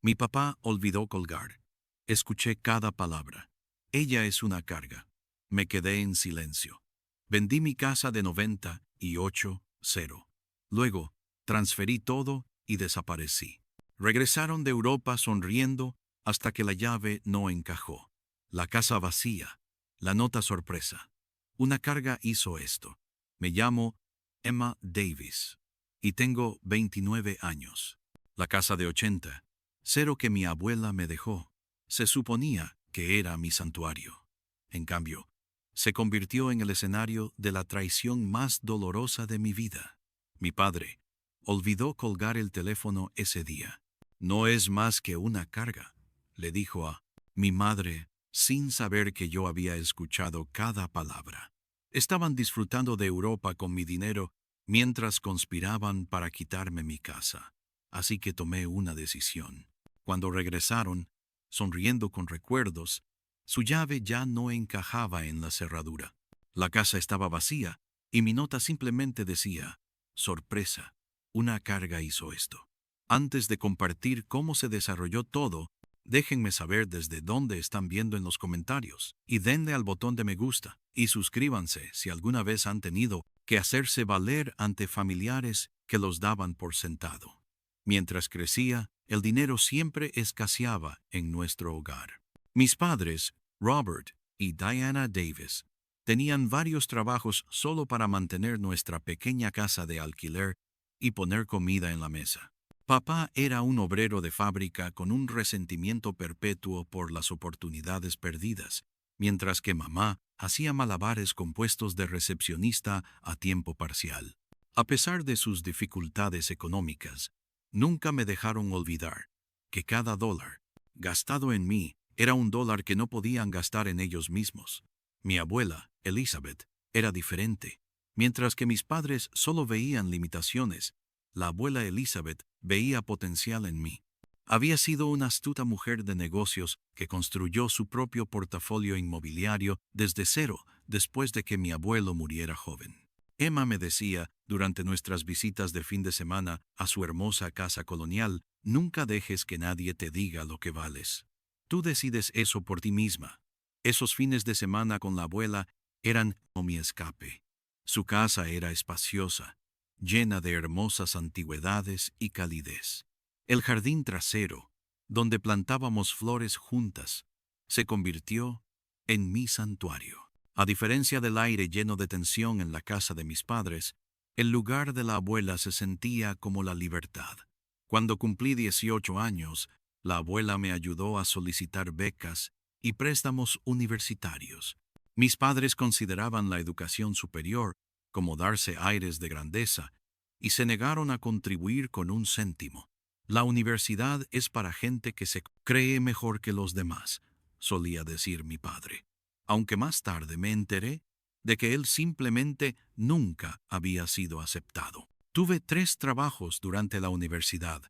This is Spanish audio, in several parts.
Mi papá olvidó colgar. Escuché cada palabra. Ella es una carga. Me quedé en silencio. Vendí mi casa de 98,0. Luego, transferí todo y desaparecí. Regresaron de Europa sonriendo hasta que la llave no encajó. La casa vacía. La nota sorpresa. Una carga hizo esto. Me llamo Emma Davis y tengo 29 años. La casa de 80, cero que mi abuela me dejó, se suponía que era mi santuario. En cambio, se convirtió en el escenario de la traición más dolorosa de mi vida. Mi padre olvidó colgar el teléfono ese día. No es más que una carga, le dijo a mi madre, sin saber que yo había escuchado cada palabra. Estaban disfrutando de Europa con mi dinero mientras conspiraban para quitarme mi casa. Así que tomé una decisión. Cuando regresaron, sonriendo con recuerdos, su llave ya no encajaba en la cerradura. La casa estaba vacía y mi nota simplemente decía, sorpresa, una carga hizo esto. Antes de compartir cómo se desarrolló todo, déjenme saber desde dónde están viendo en los comentarios y denle al botón de me gusta y suscríbanse si alguna vez han tenido que hacerse valer ante familiares que los daban por sentado. Mientras crecía, el dinero siempre escaseaba en nuestro hogar. Mis padres, Robert y Diana Davis, tenían varios trabajos solo para mantener nuestra pequeña casa de alquiler y poner comida en la mesa. Papá era un obrero de fábrica con un resentimiento perpetuo por las oportunidades perdidas, mientras que mamá hacía malabares con puestos de recepcionista a tiempo parcial. A pesar de sus dificultades económicas, nunca me dejaron olvidar que cada dólar gastado en mí era un dólar que no podían gastar en ellos mismos. Mi abuela, Elizabeth, era diferente. Mientras que mis padres solo veían limitaciones, la abuela Elizabeth veía potencial en mí. Había sido una astuta mujer de negocios que construyó su propio portafolio inmobiliario desde cero después de que mi abuelo muriera joven. Emma me decía, durante nuestras visitas de fin de semana a su hermosa casa colonial, nunca dejes que nadie te diga lo que vales. Tú decides eso por ti misma. Esos fines de semana con la abuela eran como mi escape. Su casa era espaciosa, llena de hermosas antigüedades y calidez. El jardín trasero, donde plantábamos flores juntas, se convirtió en mi santuario. A diferencia del aire lleno de tensión en la casa de mis padres, el lugar de la abuela se sentía como la libertad. Cuando cumplí 18 años, la abuela me ayudó a solicitar becas y préstamos universitarios. Mis padres consideraban la educación superior como darse aires de grandeza y se negaron a contribuir con un céntimo. La universidad es para gente que se cree mejor que los demás, solía decir mi padre, aunque más tarde me enteré de que él simplemente nunca había sido aceptado. Tuve 3 trabajos durante la universidad.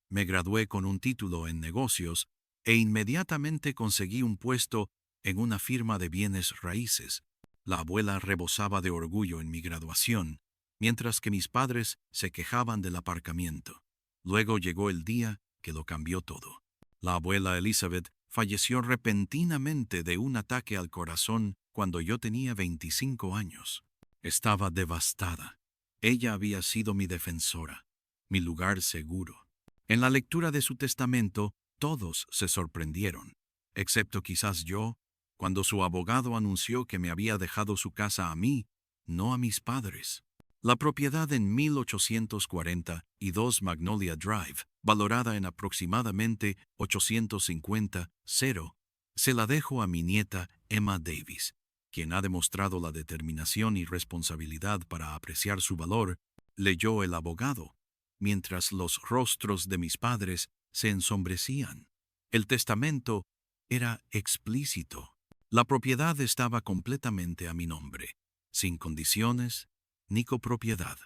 Me gradué con un título en negocios e inmediatamente conseguí un puesto en una firma de bienes raíces. La abuela rebosaba de orgullo en mi graduación, mientras que mis padres se quejaban del aparcamiento. Luego llegó el día que lo cambió todo. La abuela Elizabeth falleció repentinamente de un ataque al corazón cuando yo tenía 25 años. Estaba devastada. Ella había sido mi defensora, mi lugar seguro. En la lectura de su testamento, todos se sorprendieron, excepto quizás yo, cuando su abogado anunció que me había dejado su casa a mí, no a mis padres. La propiedad en 1842 Magnolia Drive, valorada en aproximadamente 850,000, se la dejo a mi nieta Emma Davis, quien ha demostrado la determinación y responsabilidad para apreciar su valor, leyó el abogado, mientras los rostros de mis padres se ensombrecían. El testamento era explícito. La propiedad estaba completamente a mi nombre, sin condiciones ni copropiedad.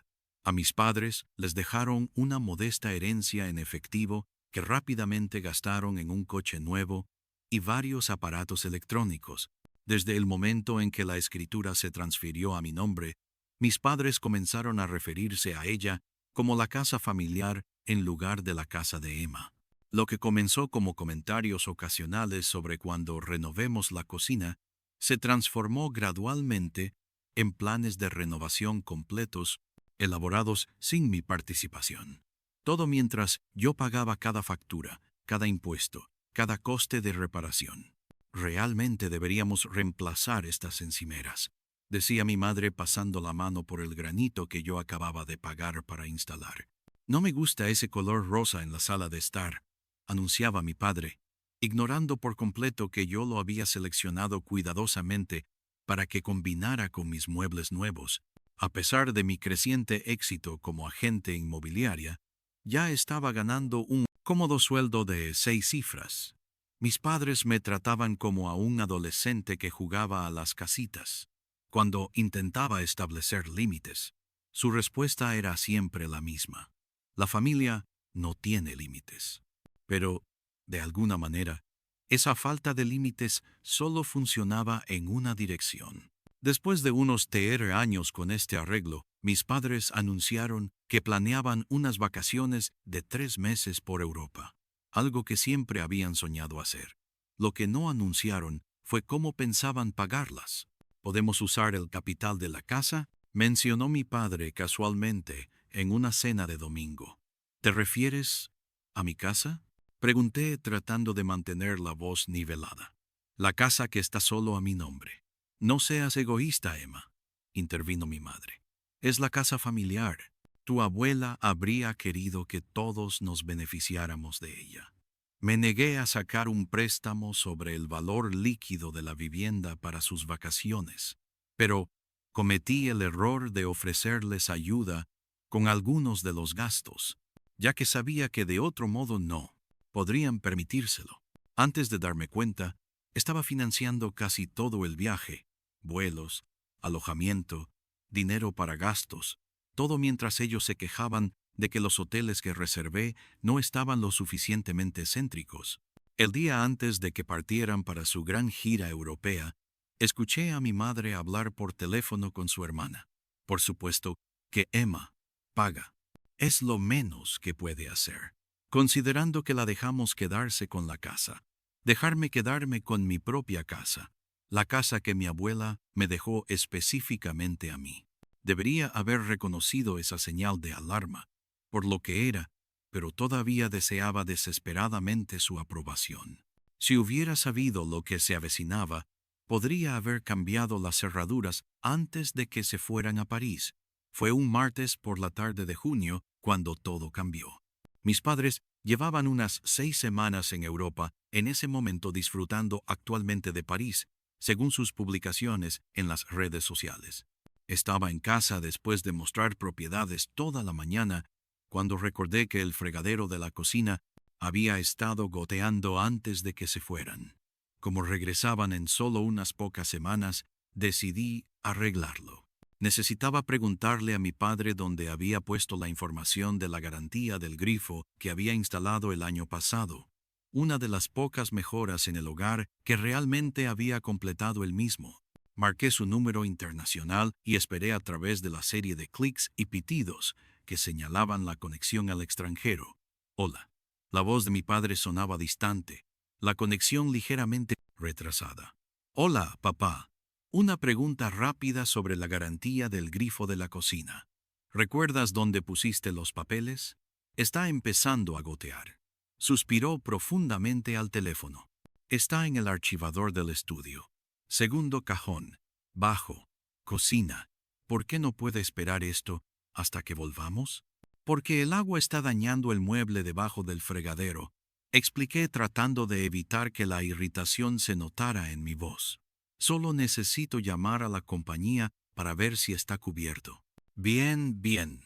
A mis padres les dejaron una modesta herencia en efectivo que rápidamente gastaron en un coche nuevo y varios aparatos electrónicos. Desde el momento en que la escritura se transfirió a mi nombre, mis padres comenzaron a referirse a ella como la casa familiar en lugar de la casa de Emma. Lo que comenzó como comentarios ocasionales sobre cuando renovemos la cocina, se transformó gradualmente en planes de renovación completos, elaborados sin mi participación. Todo mientras yo pagaba cada factura, cada impuesto, cada coste de reparación. Realmente deberíamos reemplazar estas encimeras, decía mi madre pasando la mano por el granito que yo acababa de pagar para instalar. No me gusta ese color rosa en la sala de estar, anunciaba mi padre, ignorando por completo que yo lo había seleccionado cuidadosamente para que combinara con mis muebles nuevos. A pesar de mi creciente éxito como agente inmobiliaria, ya estaba ganando un cómodo sueldo de 6 cifras. Mis padres me trataban como a un adolescente que jugaba a las casitas. Cuando intentaba establecer límites, su respuesta era siempre la misma. La familia no tiene límites. Pero, de alguna manera, esa falta de límites solo funcionaba en una dirección. Después de unos años con este arreglo, mis padres anunciaron que planeaban unas vacaciones de 3 meses por Europa, algo que siempre habían soñado hacer. Lo que no anunciaron fue cómo pensaban pagarlas. ¿Podemos usar el capital de la casa?, mencionó mi padre casualmente en una cena de domingo. ¿Te refieres a mi casa?, pregunté tratando de mantener la voz nivelada. La casa que está solo a mi nombre. No seas egoísta, Emma, intervino mi madre. Es la casa familiar. Tu abuela habría querido que todos nos beneficiáramos de ella. Me negué a sacar un préstamo sobre el valor líquido de la vivienda para sus vacaciones, pero cometí el error de ofrecerles ayuda con algunos de los gastos, ya que sabía que de otro modo no podrían permitírselo. Antes de darme cuenta, estaba financiando casi todo el viaje, vuelos, alojamiento, dinero para gastos, todo mientras ellos se quejaban de que los hoteles que reservé no estaban lo suficientemente céntricos. El día antes de que partieran para su gran gira europea, escuché a mi madre hablar por teléfono con su hermana. Por supuesto que Emma paga. Es lo menos que puede hacer, considerando que la dejamos quedarse con la casa. Dejarme quedarme con mi propia casa, la casa que mi abuela me dejó específicamente a mí. Debería haber reconocido esa señal de alarma, por lo que era, pero todavía deseaba desesperadamente su aprobación. Si hubiera sabido lo que se avecinaba, podría haber cambiado las cerraduras antes de que se fueran a París. Fue un martes por la tarde de junio cuando todo cambió. Mis padres llevaban unas 6 semanas en Europa, en ese momento disfrutando actualmente de París, según sus publicaciones en las redes sociales. Estaba en casa después de mostrar propiedades toda la mañana, cuando recordé que el fregadero de la cocina había estado goteando antes de que se fueran. Como regresaban en solo unas pocas semanas, decidí arreglarlo. Necesitaba preguntarle a mi padre dónde había puesto la información de la garantía del grifo que había instalado el año pasado, una de las pocas mejoras en el hogar que realmente había completado él mismo. Marqué su número internacional y esperé a través de la serie de clics y pitidos que señalaban la conexión al extranjero. Hola. La voz de mi padre sonaba distante, la conexión ligeramente retrasada. Hola, papá. Una pregunta rápida sobre la garantía del grifo de la cocina. ¿Recuerdas dónde pusiste los papeles? Está empezando a gotear. Suspiró profundamente al teléfono. Está en el archivador del estudio. Segundo cajón. Bajo. Cocina. ¿Por qué no puede esperar esto hasta que volvamos? Porque el agua está dañando el mueble debajo del fregadero, expliqué tratando de evitar que la irritación se notara en mi voz. Solo necesito llamar a la compañía para ver si está cubierto. Bien, bien,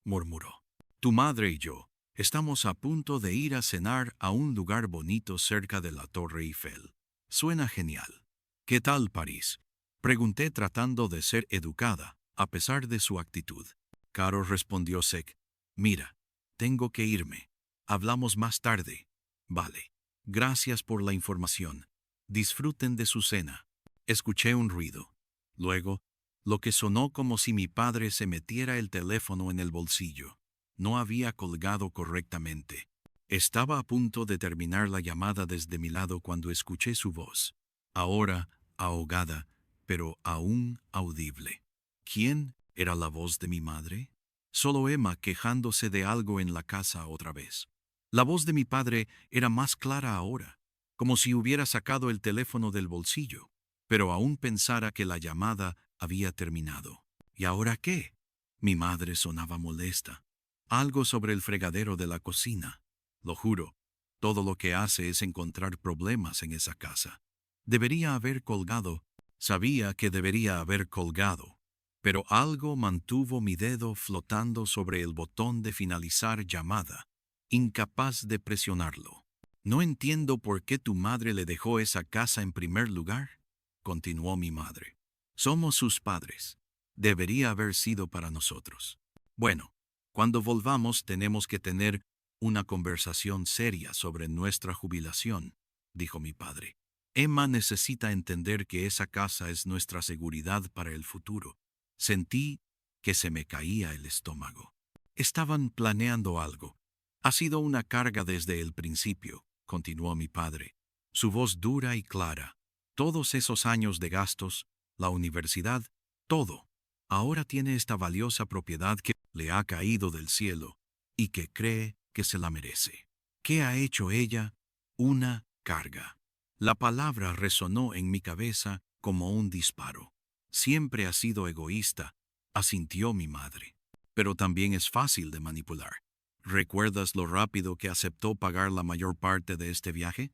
murmuró. Tu madre y yo estamos a punto de ir a cenar a un lugar bonito cerca de la Torre Eiffel. Suena genial. ¿Qué tal París?, pregunté tratando de ser educada, a pesar de su actitud. Caro respondió sec. Mira, tengo que irme. Hablamos más tarde. Vale. Gracias por la información. Disfruten de su cena. Escuché un ruido. Luego, lo que sonó como si mi padre se metiera el teléfono en el bolsillo. No había colgado correctamente. Estaba a punto de terminar la llamada desde mi lado cuando escuché su voz, ahora ahogada, pero aún audible. ¿Quién era la voz de mi madre? Solo Emma quejándose de algo en la casa otra vez. La voz de mi padre era más clara ahora, como si hubiera sacado el teléfono del bolsillo, pero aún pensara que la llamada había terminado. ¿Y ahora qué? Mi madre sonaba molesta. Algo sobre el fregadero de la cocina. Lo juro, todo lo que hace es encontrar problemas en esa casa. Debería haber colgado. Sabía que debería haber colgado, pero algo mantuvo mi dedo flotando sobre el botón de finalizar llamada, incapaz de presionarlo. «No entiendo por qué tu madre le dejó esa casa en primer lugar», continuó mi madre. «Somos sus padres. Debería haber sido para nosotros. Bueno, cuando volvamos tenemos que tener una conversación seria sobre nuestra jubilación», dijo mi padre. «Emma necesita entender que esa casa es nuestra seguridad para el futuro». Sentí que se me caía el estómago. Estaban planeando algo. «Ha sido una carga desde el principio», continuó mi padre, su voz dura y clara. «Todos esos años de gastos, la universidad, todo. Ahora tiene esta valiosa propiedad que le ha caído del cielo y que cree que se la merece. ¿Qué ha hecho ella? Una carga». La palabra resonó en mi cabeza como un disparo. «Siempre ha sido egoísta», asintió mi madre. «Pero también es fácil de manipular. ¿Recuerdas lo rápido que aceptó pagar la mayor parte de este viaje?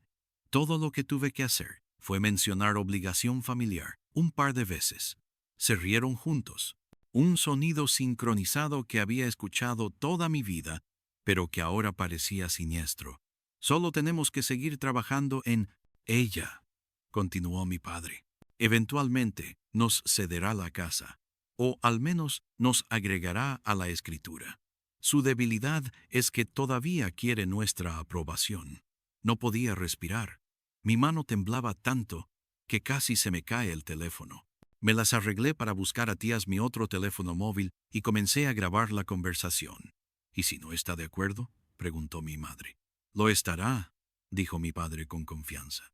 Todo lo que tuve que hacer fue mencionar obligación familiar un par de veces. Se rieron juntos. Un sonido sincronizado que había escuchado toda mi vida, pero que ahora parecía siniestro. Solo tenemos que seguir trabajando en ella», continuó mi padre. «Eventualmente nos cederá la casa, o al menos nos agregará a la escritura. Su debilidad es que todavía quiere nuestra aprobación». No podía respirar. Mi mano temblaba tanto que casi se me cae el teléfono. Me las arreglé para buscar a tías mi otro teléfono móvil y comencé a grabar la conversación. «¿Y si no está de acuerdo?», preguntó mi madre. «Lo estará», dijo mi padre con confianza.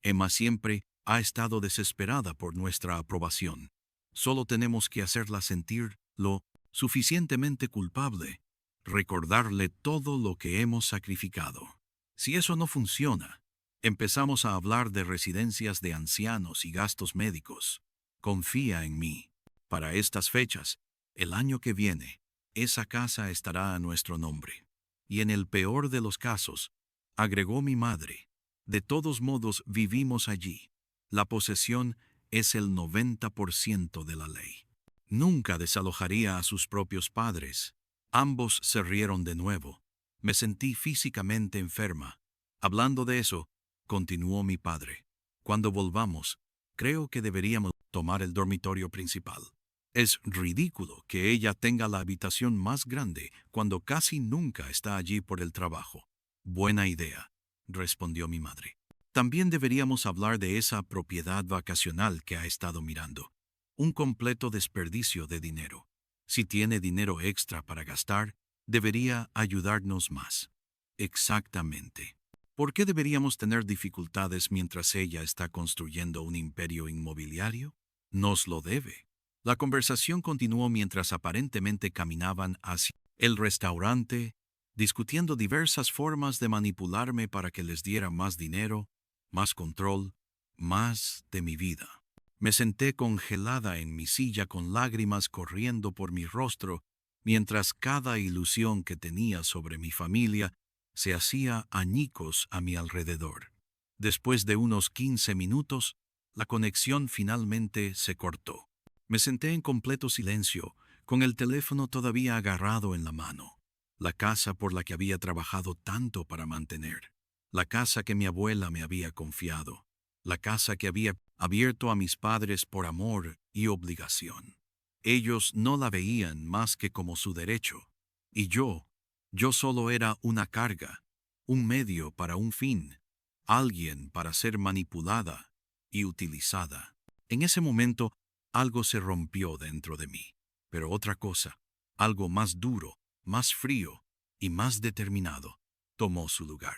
«Emma siempre ha estado desesperada por nuestra aprobación. Solo tenemos que hacerla sentir lo suficientemente culpable, recordarle todo lo que hemos sacrificado. Si eso no funciona, empezamos a hablar de residencias de ancianos y gastos médicos. Confía en mí. Para estas fechas, el año que viene, esa casa estará a nuestro nombre. Y en el peor de los casos», agregó mi madre, «de todos modos vivimos allí. La posesión es el 90% de la ley». Nunca desalojaría a sus propios padres. Ambos se rieron de nuevo. Me sentí físicamente enferma. «Hablando de eso», continuó mi padre, «cuando volvamos, creo que deberíamos tomar el dormitorio principal. Es ridículo que ella tenga la habitación más grande cuando casi nunca está allí por el trabajo». «Buena idea», respondió mi madre. «También deberíamos hablar de esa propiedad vacacional que ha estado mirando. Un completo desperdicio de dinero. Si tiene dinero extra para gastar, debería ayudarnos más». «Exactamente. ¿Por qué deberíamos tener dificultades mientras ella está construyendo un imperio inmobiliario? Nos lo debe». La conversación continuó mientras aparentemente caminaban hacia el restaurante, discutiendo diversas formas de manipularme para que les diera más dinero, más control, más de mi vida. Me senté congelada en mi silla con lágrimas corriendo por mi rostro, mientras cada ilusión que tenía sobre mi familia se hacía añicos a mi alrededor. Después de unos 15 minutos, la conexión finalmente se cortó. Me senté en completo silencio, con el teléfono todavía agarrado en la mano. La casa por la que había trabajado tanto para mantener. La casa que mi abuela me había confiado. La casa que había abierto a mis padres por amor y obligación. Ellos no la veían más que como su derecho. Y yo solo era una carga, un medio para un fin, alguien para ser manipulada y utilizada. En ese momento, algo se rompió dentro de mí, pero otra cosa, algo más duro, más frío y más determinado. tomó su lugar.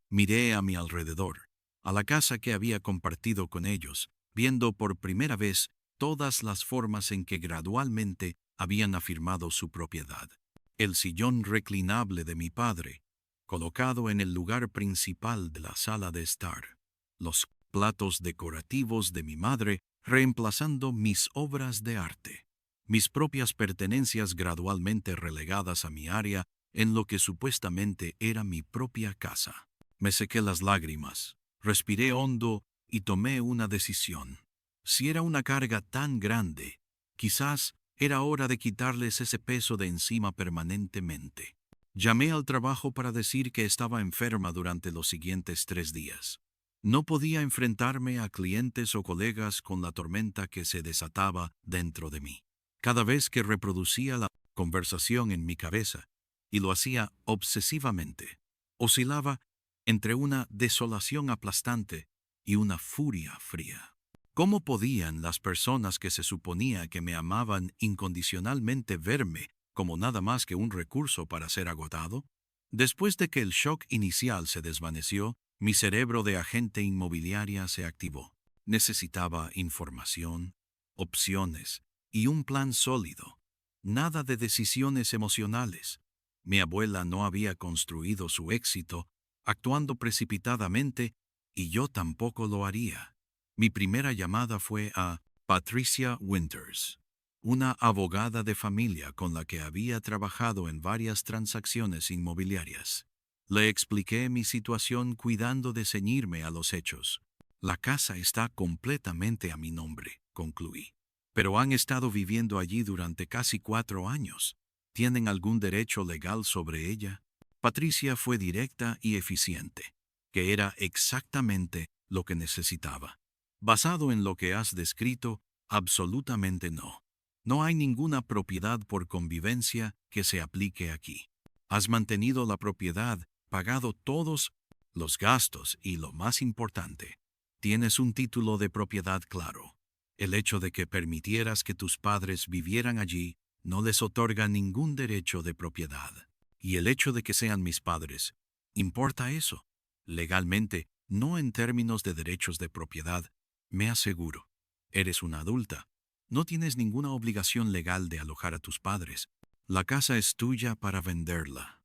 Miré a mi alrededor, a la casa que había compartido con ellos, viendo por primera vez todas las formas en que gradualmente habían afirmado su propiedad. El sillón reclinable de mi padre, colocado en el lugar principal de la sala de estar. Los platos decorativos de mi madre reemplazando mis obras de arte. Mis propias pertenencias gradualmente relegadas a mi área en lo que supuestamente era mi propia casa. Me sequé las lágrimas, respiré hondo y tomé una decisión. Si era una carga tan grande, quizás era hora de quitarles ese peso de encima permanentemente. Llamé al trabajo para decir que estaba enferma durante los siguientes 3 días. No podía enfrentarme a clientes o colegas con la tormenta que se desataba dentro de mí. Cada vez que reproducía la conversación en mi cabeza, y lo hacía obsesivamente, oscilaba entre una desolación aplastante y una furia fría. ¿Cómo podían las personas que se suponía que me amaban incondicionalmente verme como nada más que un recurso para ser agotado? Después de que el shock inicial se desvaneció, mi cerebro de agente inmobiliaria se activó. Necesitaba información, opciones y un plan sólido. Nada de decisiones emocionales. Mi abuela no había construido su éxito actuando precipitadamente y yo tampoco lo haría. Mi primera llamada fue a Patricia Winters, una abogada de familia con la que había trabajado en varias transacciones inmobiliarias. Le expliqué mi situación cuidando de ceñirme a los hechos. La casa está completamente a mi nombre, concluí. Pero han estado viviendo allí durante casi 4 años. ¿Tienen algún derecho legal sobre ella? Patricia fue directa y eficiente, que era exactamente lo que necesitaba. Basado en lo que has descrito, absolutamente no. No hay ninguna propiedad por convivencia que se aplique aquí. Has mantenido la propiedad, pagado todos los gastos y, lo más importante, tienes un título de propiedad claro. El hecho de que permitieras que tus padres vivieran allí no les otorga ningún derecho de propiedad. Y el hecho de que sean mis padres, ¿importa eso? Legalmente, no en términos de derechos de propiedad, me aseguro. Eres una adulta. No tienes ninguna obligación legal de alojar a tus padres. La casa es tuya para venderla,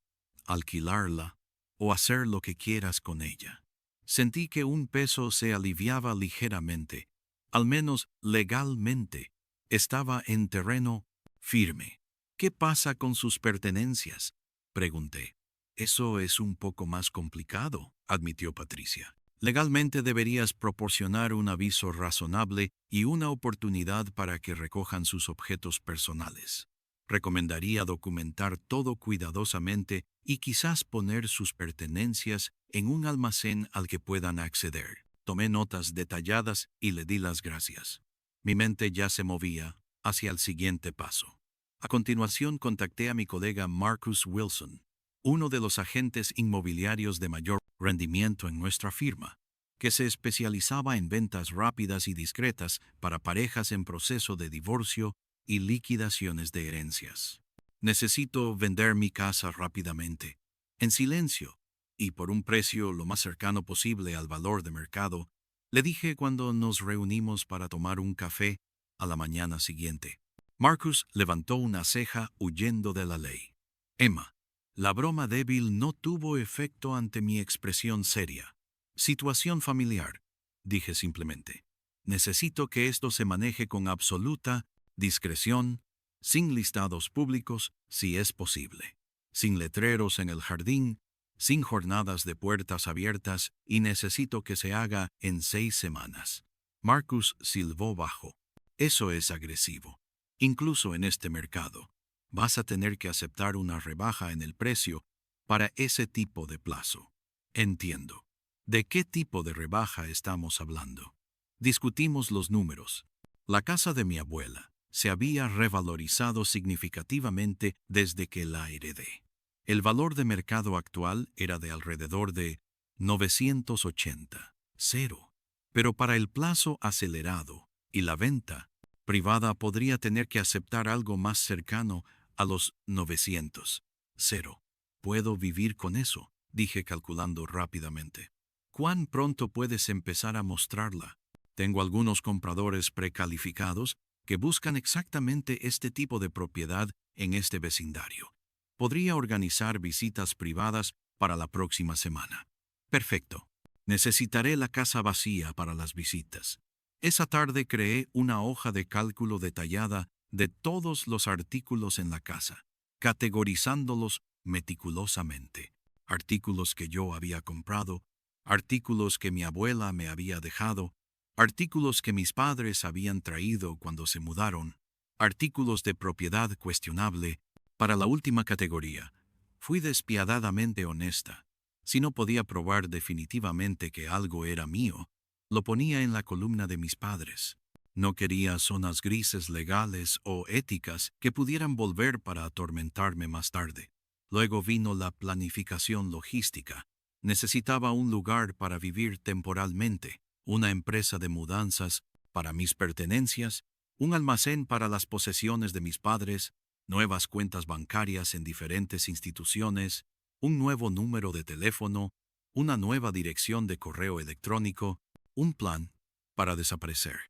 alquilarla o hacer lo que quieras con ella. Sentí que un peso se aliviaba ligeramente, al menos legalmente. Estaba en terreno firme. ¿Qué pasa con sus pertenencias?, pregunté. Eso es un poco más complicado, admitió Patricia. Legalmente deberías proporcionar un aviso razonable y una oportunidad para que recojan sus objetos personales. Recomendaría documentar todo cuidadosamente y quizás poner sus pertenencias en un almacén al que puedan acceder. Tomé notas detalladas y le di las gracias. Mi mente ya se movía hacia el siguiente paso. A continuación contacté a mi colega Marcus Wilson, uno de los agentes inmobiliarios de mayor rendimiento en nuestra firma, que se especializaba en ventas rápidas y discretas para parejas en proceso de divorcio y liquidaciones de herencias. Necesito vender mi casa rápidamente, en silencio, y por un precio lo más cercano posible al valor de mercado, le dije cuando nos reunimos para tomar un café a la mañana siguiente. Marcus levantó una ceja huyendo de la ley. Emma, la broma débil no tuvo efecto ante mi expresión seria. Situación familiar, dije simplemente. Necesito que esto se maneje con absoluta discreción, sin listados públicos, si es posible, sin letreros en el jardín, sin jornadas de puertas abiertas, y necesito que se haga en 6 semanas. Marcus silbó bajo. Eso es agresivo. Incluso en este mercado, vas a tener que aceptar una rebaja en el precio para ese tipo de plazo. Entiendo. ¿De qué tipo de rebaja estamos hablando? Discutimos los números. La casa de mi abuela se había revalorizado significativamente desde que la heredé. El valor de mercado actual era de alrededor de 980, cero. Pero para el plazo acelerado y la venta privada podría tener que aceptar algo más cercano a los 900, cero. ¿Puedo vivir con eso? dije calculando rápidamente. ¿Cuán pronto puedes empezar a mostrarla? Tengo algunos compradores precalificados que buscan exactamente este tipo de propiedad en este vecindario. Podría organizar visitas privadas para la próxima semana. Perfecto. Necesitaré la casa vacía para las visitas. Esa tarde creé una hoja de cálculo detallada de todos los artículos en la casa, categorizándolos meticulosamente. Artículos que yo había comprado, artículos que mi abuela me había dejado, artículos que mis padres habían traído cuando se mudaron, artículos de propiedad cuestionable. Para la última categoría, fui despiadadamente honesta. Si no podía probar definitivamente que algo era mío, lo ponía en la columna de mis padres. No quería zonas grises legales o éticas que pudieran volver para atormentarme más tarde. Luego vino la planificación logística. Necesitaba un lugar para vivir temporalmente, una empresa de mudanzas para mis pertenencias, un almacén para las posesiones de mis padres, nuevas cuentas bancarias en diferentes instituciones, un nuevo número de teléfono, una nueva dirección de correo electrónico, un plan para desaparecer.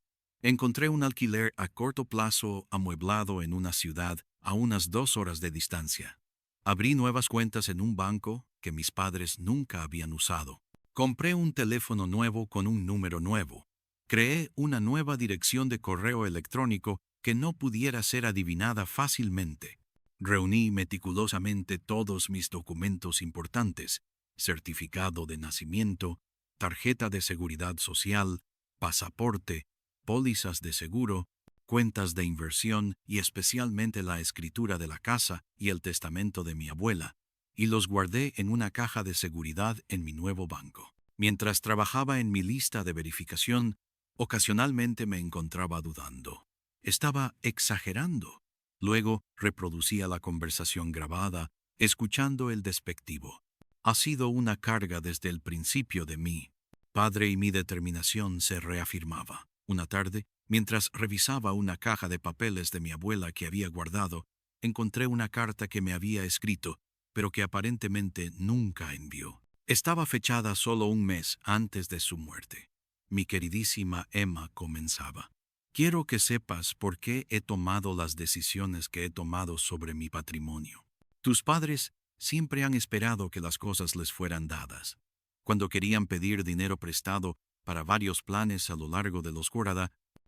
Encontré un alquiler a corto plazo amueblado en una ciudad a unas 2 horas de distancia. Abrí nuevas cuentas en un banco que mis padres nunca habían usado. Compré un teléfono nuevo con un número nuevo. Creé una nueva dirección de correo electrónico que no pudiera ser adivinada fácilmente. Reuní meticulosamente todos mis documentos importantes: certificado de nacimiento, tarjeta de seguridad social, pasaporte, pólizas de seguro, cuentas de inversión y especialmente la escritura de la casa y el testamento de mi abuela, y los guardé en una caja de seguridad en mi nuevo banco. Mientras trabajaba en mi lista de verificación, ocasionalmente me encontraba dudando. Estaba exagerando. Luego reproducía la conversación grabada, escuchando el despectivo. Ha sido una carga desde el principio de mí, padre, y mi determinación se reafirmaba. Una tarde, mientras revisaba una caja de papeles de mi abuela que había guardado, encontré una carta que me había escrito, pero que aparentemente nunca envió. Estaba fechada solo un mes antes de su muerte. Mi queridísima Emma comenzaba: quiero que sepas por qué he tomado las decisiones que he tomado sobre mi patrimonio. Tus padres siempre han esperado que las cosas les fueran dadas. Cuando querían pedir dinero prestado para varios planes a lo largo de los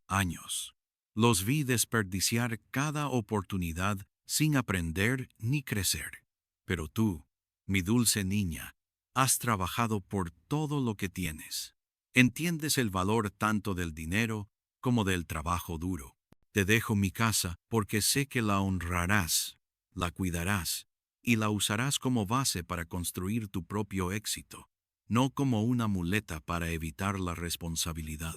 años, los vi desperdiciar cada oportunidad sin aprender ni crecer. Pero tú, mi dulce niña, has trabajado por todo lo que tienes. Entiendes el valor tanto del dinero como del trabajo duro. Te dejo mi casa porque sé que la honrarás, la cuidarás y la usarás como base para construir tu propio éxito, no como una muleta para evitar la responsabilidad.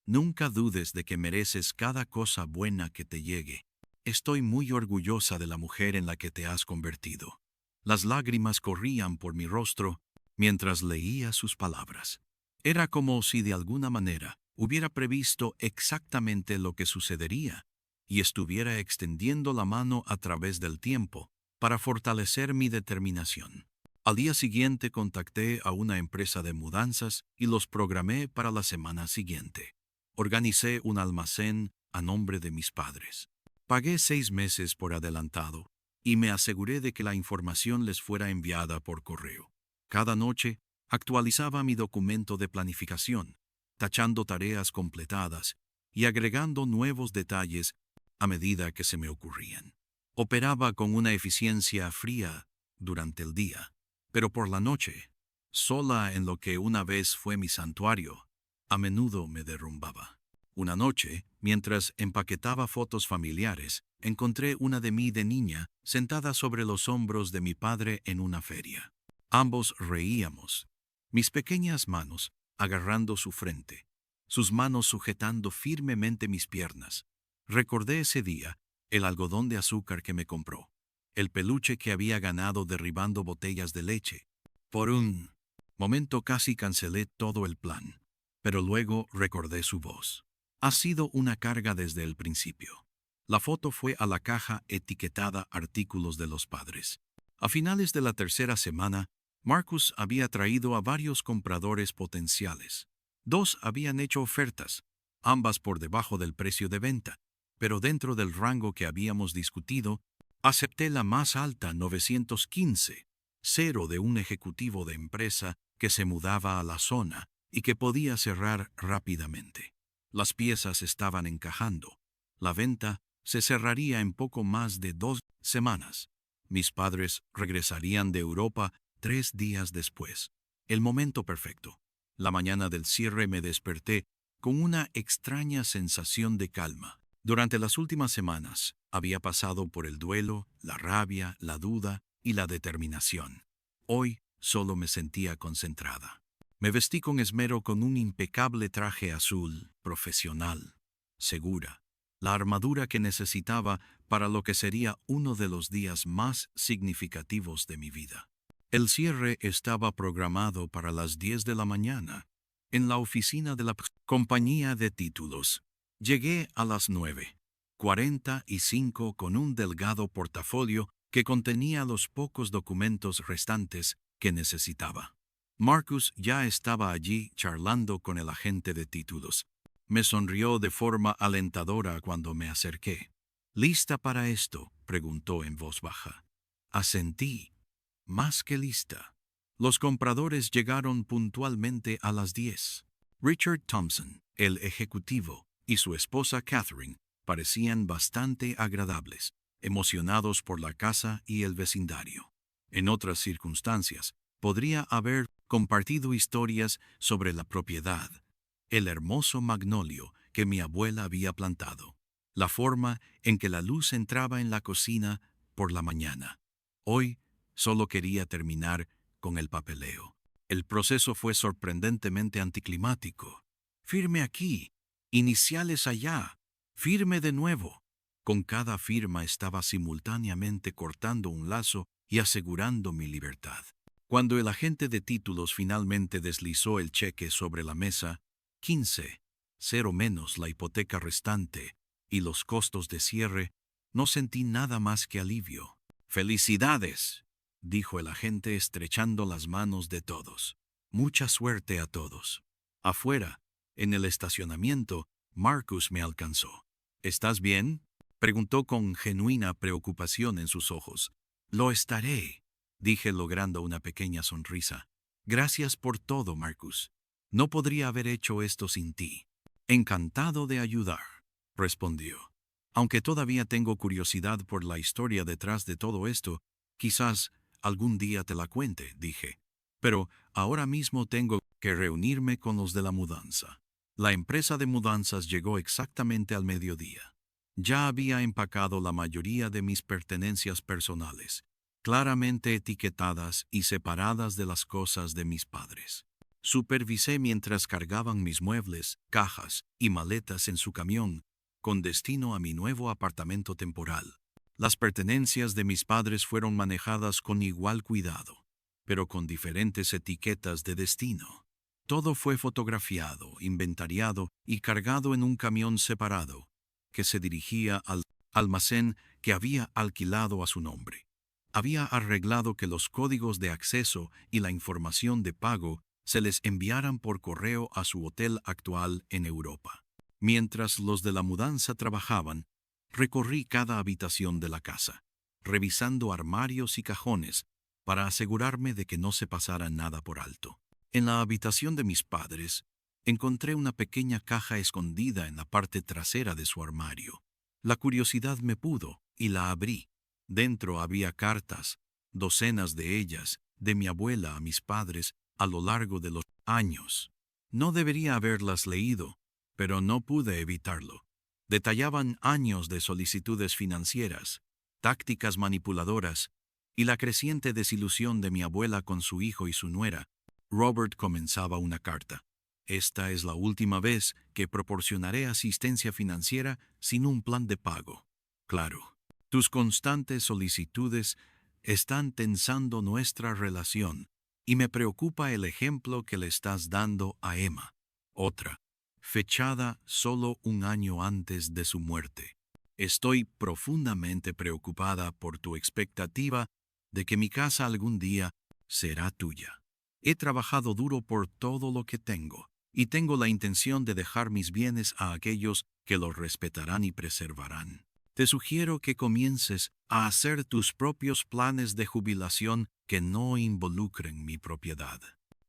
Nunca dudes de que mereces cada cosa buena que te llegue. Estoy muy orgullosa de la mujer en la que te has convertido. Las lágrimas corrían por mi rostro mientras leía sus palabras. Era como si de alguna manera hubiera previsto exactamente lo que sucedería y estuviera extendiendo la mano a través del tiempo para fortalecer mi determinación. Al día siguiente contacté a una empresa de mudanzas y los programé para la semana siguiente. Organicé un almacén a nombre de mis padres. Pagué 6 meses por adelantado y me aseguré de que la información les fuera enviada por correo. Cada noche actualizaba mi documento de planificación, tachando tareas completadas y agregando nuevos detalles a medida que se me ocurrían. Operaba con una eficiencia fría durante el día, pero por la noche, sola en lo que una vez fue mi santuario, a menudo me derrumbaba. Una noche, mientras empaquetaba fotos familiares, encontré una de mí de niña sentada sobre los hombros de mi padre en una feria. Ambos reíamos, mis pequeñas manos agarrando su frente, sus manos sujetando firmemente mis piernas. Recordé ese día, el algodón de azúcar que me compró, el peluche que había ganado derribando botellas de leche. Por un momento casi cancelé todo el plan, pero luego recordé su voz. Ha sido una carga desde el principio. La foto fue a la caja etiquetada Artículos de los Padres. A finales de la tercera semana, Marcus había traído a varios compradores potenciales. 2 habían hecho ofertas, ambas por debajo del precio de venta, pero dentro del rango que habíamos discutido, acepté la más alta, 915, cero de un ejecutivo de empresa que se mudaba a la zona y que podía cerrar rápidamente. Las piezas estaban encajando. La venta se cerraría en poco más de 2 semanas. Mis padres regresarían de Europa 3 días después. El momento perfecto. La mañana del cierre me desperté con una extraña sensación de calma. Durante las últimas semanas había pasado por el duelo, la rabia, la duda y la determinación. Hoy solo me sentía concentrada. Me vestí con esmero con un impecable traje azul, profesional, segura, la armadura que necesitaba para lo que sería uno de los días más significativos de mi vida. El cierre estaba programado para las 10 de la mañana, en la oficina de la compañía de títulos. Llegué a las 9:45 con un delgado portafolio que contenía los pocos documentos restantes que necesitaba. Marcus ya estaba allí charlando con el agente de títulos. Me sonrió de forma alentadora cuando me acerqué. ¿Lista para esto?, preguntó en voz baja. Asentí. Más que lista. Los compradores llegaron puntualmente a las 10. Richard Thompson, el ejecutivo, y su esposa Catherine parecían bastante agradables, emocionados por la casa y el vecindario. En otras circunstancias, podría haber compartido historias sobre la propiedad, el hermoso magnolio que mi abuela había plantado, la forma en que la luz entraba en la cocina por la mañana. Hoy solo quería terminar con el papeleo. El proceso fue sorprendentemente anticlimático. Firme aquí, iniciales allá, firme de nuevo. Con cada firma estaba simultáneamente cortando un lazo y asegurando mi libertad. Cuando el agente de títulos finalmente deslizó el cheque sobre la mesa, 15, cero menos la hipoteca restante y los costos de cierre, no sentí nada más que alivio. ¡Felicidades!, dijo el agente estrechando las manos de todos. Mucha suerte a todos. Afuera, en el estacionamiento, Marcus me alcanzó. ¿Estás bien?, preguntó con genuina preocupación en sus ojos. Lo estaré, dije logrando una pequeña sonrisa. Gracias por todo, Marcus. No podría haber hecho esto sin ti. Encantado de ayudar, respondió. Aunque todavía tengo curiosidad por la historia detrás de todo esto, quizás algún día te la cuente, dije. Pero ahora mismo tengo que reunirme con los de la mudanza. La empresa de mudanzas llegó exactamente al mediodía. Ya había empacado la mayoría de mis pertenencias personales, claramente etiquetadas y separadas de las cosas de mis padres. Supervisé mientras cargaban mis muebles, cajas y maletas en su camión, con destino a mi nuevo apartamento temporal. Las pertenencias de mis padres fueron manejadas con igual cuidado, pero con diferentes etiquetas de destino. Todo fue fotografiado, inventariado y cargado en un camión separado, que se dirigía al almacén que había alquilado a su nombre. Había arreglado que los códigos de acceso y la información de pago se les enviaran por correo a su hotel actual en Europa. Mientras los de la mudanza trabajaban, recorrí cada habitación de la casa, revisando armarios y cajones para asegurarme de que no se pasara nada por alto. En la habitación de mis padres, encontré una pequeña caja escondida en la parte trasera de su armario. La curiosidad me pudo y la abrí. Dentro había cartas, docenas de ellas, de mi abuela a mis padres a lo largo de los años. No debería haberlas leído, pero no pude evitarlo. Detallaban años de solicitudes financieras, tácticas manipuladoras y la creciente desilusión de mi abuela con su hijo y su nuera. Robert comenzaba una carta. Esta es la última vez que proporcionaré asistencia financiera sin un plan de pago. Claro, tus constantes solicitudes están tensando nuestra relación y me preocupa el ejemplo que le estás dando a Emma. Otra, fechada solo un año antes de su muerte. Estoy profundamente preocupada por tu expectativa de que mi casa algún día será tuya. He trabajado duro por todo lo que tengo, y tengo la intención de dejar mis bienes a aquellos que los respetarán y preservarán. Te sugiero que comiences a hacer tus propios planes de jubilación que no involucren mi propiedad.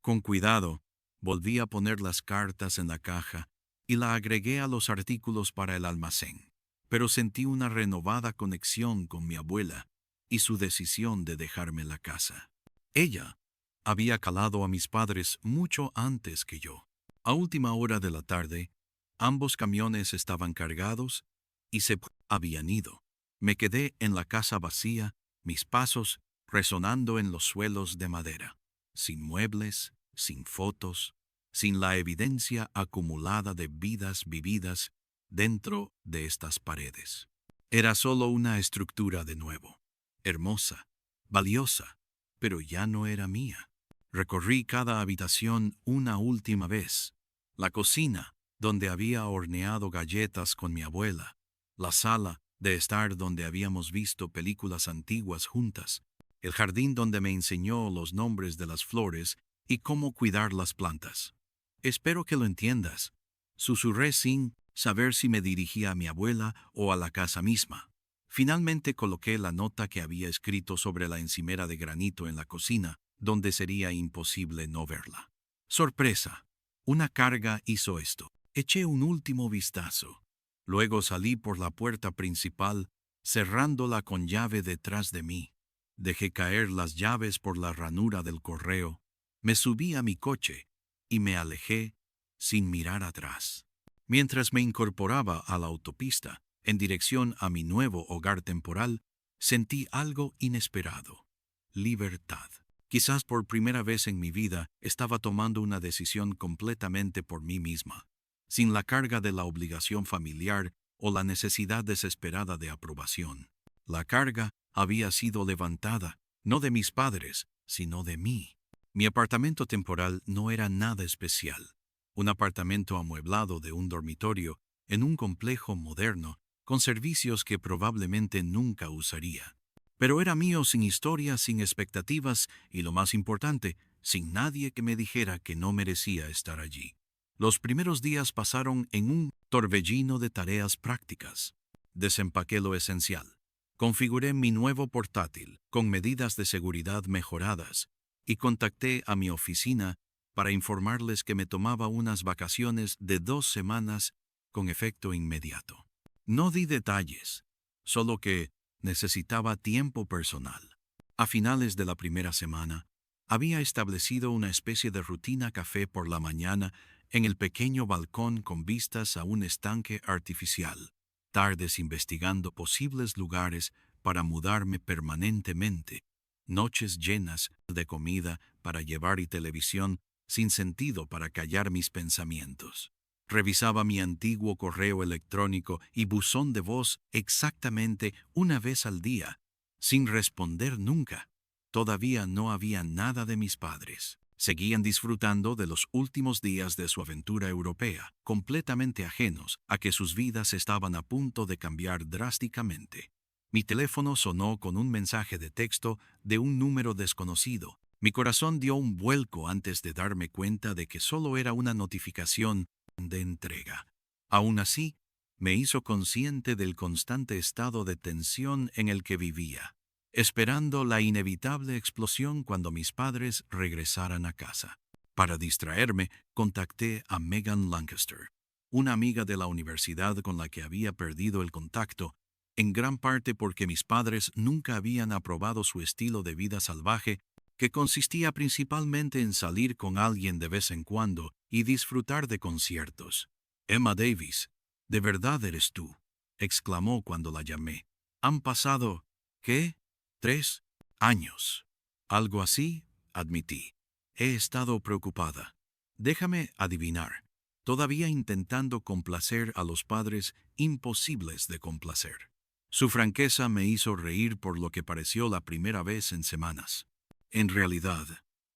Con cuidado, volví a poner las cartas en la caja y la agregué a los artículos para el almacén, pero sentí una renovada conexión con mi abuela y su decisión de dejarme la casa. Ella había calado a mis padres mucho antes que yo. A última hora de la tarde, ambos camiones estaban cargados y se habían ido. Me quedé en la casa vacía, mis pasos resonando en los suelos de madera, sin muebles, sin fotos, sin la evidencia acumulada de vidas vividas dentro de estas paredes. Era solo una estructura de nuevo, hermosa, valiosa, pero ya no era mía. Recorrí cada habitación una última vez. La cocina, donde había horneado galletas con mi abuela. La sala de estar donde habíamos visto películas antiguas juntas. El jardín donde me enseñó los nombres de las flores y cómo cuidar las plantas. Espero que lo entiendas. Susurré sin saber si me dirigía a mi abuela o a la casa misma. Finalmente coloqué la nota que había escrito sobre la encimera de granito en la cocina, donde sería imposible no verla. Sorpresa. Una carga hizo esto. Eché un último vistazo. Luego salí por la puerta principal, cerrándola con llave detrás de mí. Dejé caer las llaves por la ranura del correo. Me subí a mi coche y me alejé sin mirar atrás. Mientras me incorporaba a la autopista, en dirección a mi nuevo hogar temporal, sentí algo inesperado. Libertad. Quizás por primera vez en mi vida estaba tomando una decisión completamente por mí misma, sin la carga de la obligación familiar o la necesidad desesperada de aprobación. La carga había sido levantada, no de mis padres, sino de mí. Mi apartamento temporal no era nada especial. Un apartamento amueblado de un dormitorio en un complejo moderno, con servicios que probablemente nunca usaría. Pero era mío sin historias, sin expectativas y, lo más importante, sin nadie que me dijera que no merecía estar allí. Los primeros días pasaron en un torbellino de tareas prácticas. Desempaqué lo esencial. Configuré mi nuevo portátil con medidas de seguridad mejoradas y contacté a mi oficina para informarles que me tomaba unas vacaciones de 2 semanas con efecto inmediato. No di detalles, solo que necesitaba tiempo personal. A finales de la primera semana, había establecido una especie de rutina café por la mañana en el pequeño balcón con vistas a un estanque artificial, tardes investigando posibles lugares para mudarme permanentemente, noches llenas de comida para llevar y televisión sin sentido para callar mis pensamientos. Revisaba mi antiguo correo electrónico y buzón de voz exactamente una vez al día, sin responder nunca. Todavía no había nada de mis padres. Seguían disfrutando de los últimos días de su aventura europea, completamente ajenos a que sus vidas estaban a punto de cambiar drásticamente. Mi teléfono sonó con un mensaje de texto de un número desconocido. Mi corazón dio un vuelco antes de darme cuenta de que solo era una notificación de entrega. Aún así, me hizo consciente del constante estado de tensión en el que vivía, esperando la inevitable explosión cuando mis padres regresaran a casa. Para distraerme, contacté a Megan Lancaster, una amiga de la universidad con la que había perdido el contacto, en gran parte porque mis padres nunca habían aprobado su estilo de vida salvaje, que consistía principalmente en salir con alguien de vez en cuando y disfrutar de conciertos. Emma Davis, ¿de verdad eres tú?, exclamó cuando la llamé. Han pasado, ¿qué? 3 años. Algo así, admití. He estado preocupada. Déjame adivinar. Todavía intentando complacer a los padres imposibles de complacer. Su franqueza me hizo reír por lo que pareció la primera vez en semanas. En realidad,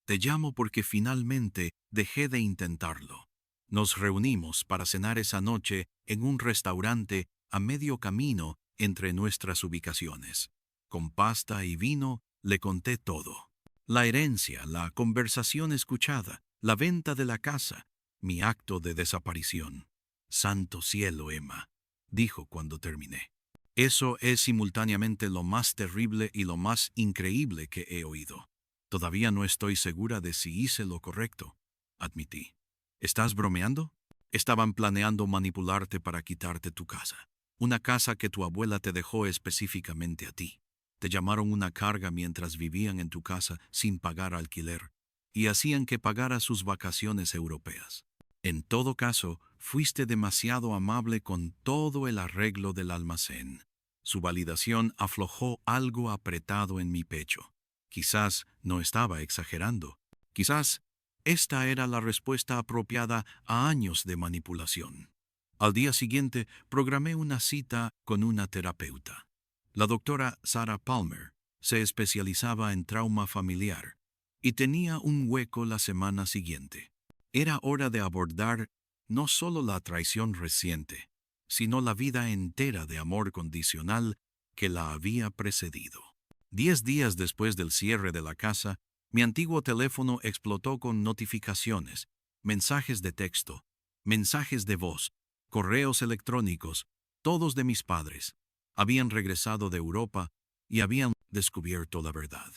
te llamo porque finalmente dejé de intentarlo. Nos reunimos para cenar esa noche en un restaurante a medio camino entre nuestras ubicaciones. Con pasta y vino le conté todo. La herencia, la conversación escuchada, la venta de la casa, mi acto de desaparición. Santo cielo, Emma, dijo cuando terminé. Eso es simultáneamente lo más terrible y lo más increíble que he oído. Todavía no estoy segura de si hice lo correcto, admití. ¿Estás bromeando? Estaban planeando manipularte para quitarte tu casa. Una casa que tu abuela te dejó específicamente a ti. Te llamaron una carga mientras vivían en tu casa sin pagar alquiler y hacían que pagara sus vacaciones europeas. En todo caso, fuiste demasiado amable con todo el arreglo del almacén. Su validación aflojó algo apretado en mi pecho. Quizás no estaba exagerando. Quizás esta era la respuesta apropiada a años de manipulación. Al día siguiente, programé una cita con una terapeuta. La doctora Sarah Palmer se especializaba en trauma familiar y tenía un hueco la semana siguiente. Era hora de abordar no solo la traición reciente, sino la vida entera de amor condicional que la había precedido. 10 días después del cierre de la casa, mi antiguo teléfono explotó con notificaciones, mensajes de texto, mensajes de voz, correos electrónicos, todos de mis padres. Habían regresado de Europa y habían descubierto la verdad.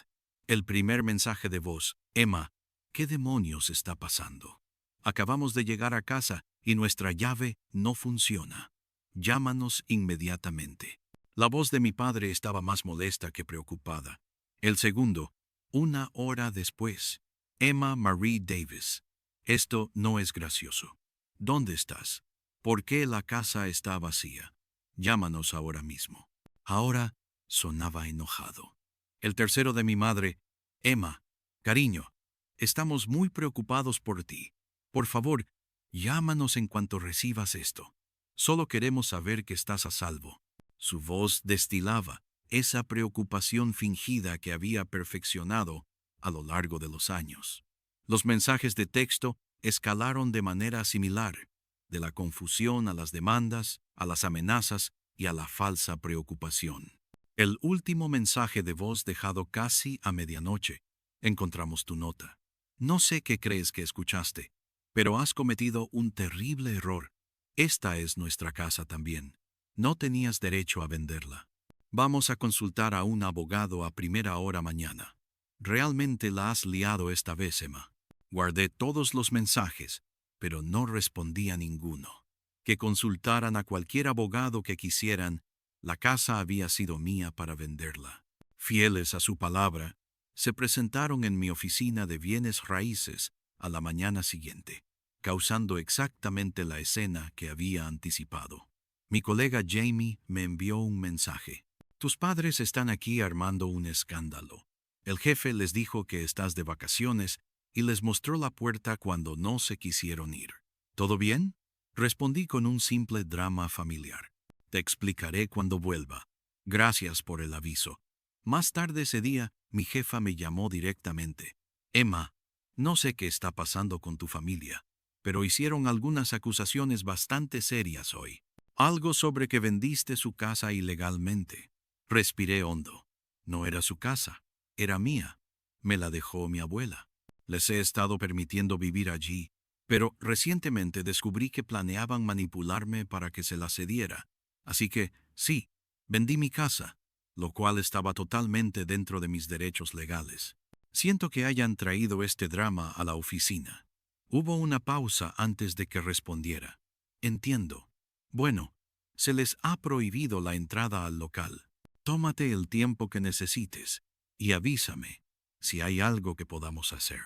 El primer mensaje de voz: Emma, ¿qué demonios está pasando? Acabamos de llegar a casa y nuestra llave no funciona. Llámanos inmediatamente. La voz de mi padre estaba más molesta que preocupada. El segundo: 1 hora después. Emma Marie Davis. Esto no es gracioso. ¿Dónde estás? ¿Por qué la casa está vacía? Llámanos ahora mismo. Ahora sonaba enojado. El tercero de mi madre: Emma, cariño, estamos muy preocupados por ti. Por favor, llámanos en cuanto recibas esto. Solo queremos saber que estás a salvo. Su voz destilaba esa preocupación fingida que había perfeccionado a lo largo de los años. Los mensajes de texto escalaron de manera similar, de la confusión a las demandas, a las amenazas y a la falsa preocupación. El último mensaje de voz dejado casi a medianoche. Encontramos tu nota. No sé qué crees que escuchaste, pero has cometido un terrible error. Esta es nuestra casa también. No tenías derecho a venderla. Vamos a consultar a un abogado a primera hora mañana. Realmente la has liado esta vez, Emma. Guardé todos los mensajes, pero no respondí a ninguno. Que consultaran a cualquier abogado que quisieran, la casa había sido mía para venderla. Fieles a su palabra, se presentaron en mi oficina de bienes raíces a la mañana siguiente, causando exactamente la escena que había anticipado. Mi colega Jamie me envió un mensaje. Tus padres están aquí armando un escándalo. El jefe les dijo que estás de vacaciones y les mostró la puerta cuando no se quisieron ir. ¿Todo bien? Respondí con un simple drama familiar. Te explicaré cuando vuelva. Gracias por el aviso. Más tarde ese día, mi jefa me llamó directamente. Emma, no sé qué está pasando con tu familia, pero hicieron algunas acusaciones bastante serias hoy. Algo sobre que vendiste su casa ilegalmente. Respiré hondo. No era su casa, era mía. Me la dejó mi abuela. Les he estado permitiendo vivir allí, pero recientemente descubrí que planeaban manipularme para que se la cediera. Así que, sí, vendí mi casa, lo cual estaba totalmente dentro de mis derechos legales. Siento que hayan traído este drama a la oficina. Hubo una pausa antes de que respondiera. Entiendo. Bueno, se les ha prohibido la entrada al local. Tómate el tiempo que necesites y avísame si hay algo que podamos hacer.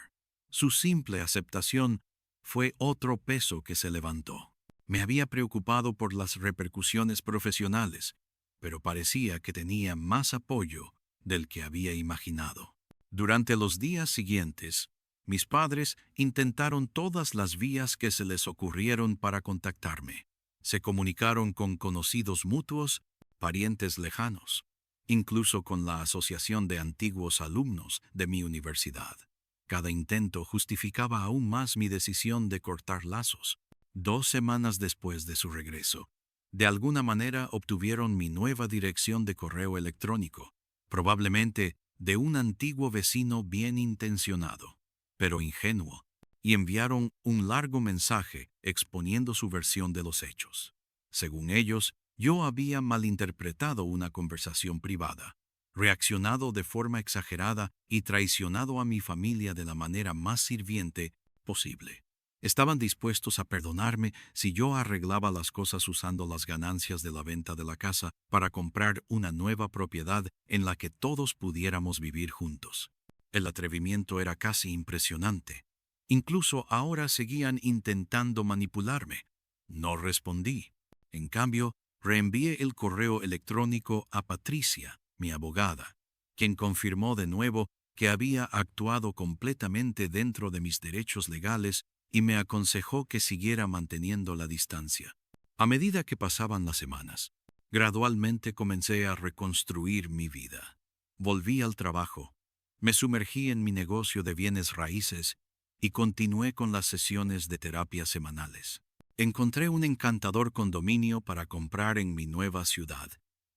Su simple aceptación fue otro peso que se levantó. Me había preocupado por las repercusiones profesionales, pero parecía que tenía más apoyo del que había imaginado. Durante los días siguientes, mis padres intentaron todas las vías que se les ocurrieron para contactarme. Se comunicaron con conocidos mutuos, parientes lejanos, incluso con la asociación de antiguos alumnos de mi universidad. Cada intento justificaba aún más mi decisión de cortar lazos. 2 semanas después de su regreso, de alguna manera obtuvieron mi nueva dirección de correo electrónico. Probablemente de un antiguo vecino bien intencionado, pero ingenuo, y enviaron un largo mensaje exponiendo su versión de los hechos. Según ellos, yo había malinterpretado una conversación privada, reaccionado de forma exagerada y traicionado a mi familia de la manera más sirviente posible. Estaban dispuestos a perdonarme si yo arreglaba las cosas usando las ganancias de la venta de la casa para comprar una nueva propiedad en la que todos pudiéramos vivir juntos. El atrevimiento era casi impresionante. Incluso ahora seguían intentando manipularme. No respondí. En cambio, reenvié el correo electrónico a Patricia, mi abogada, quien confirmó de nuevo que había actuado completamente dentro de mis derechos legales y me aconsejó que siguiera manteniendo la distancia. A medida que pasaban las semanas, gradualmente comencé a reconstruir mi vida. Volví al trabajo, me sumergí en mi negocio de bienes raíces y continué con las sesiones de terapia semanales. Encontré un encantador condominio para comprar en mi nueva ciudad,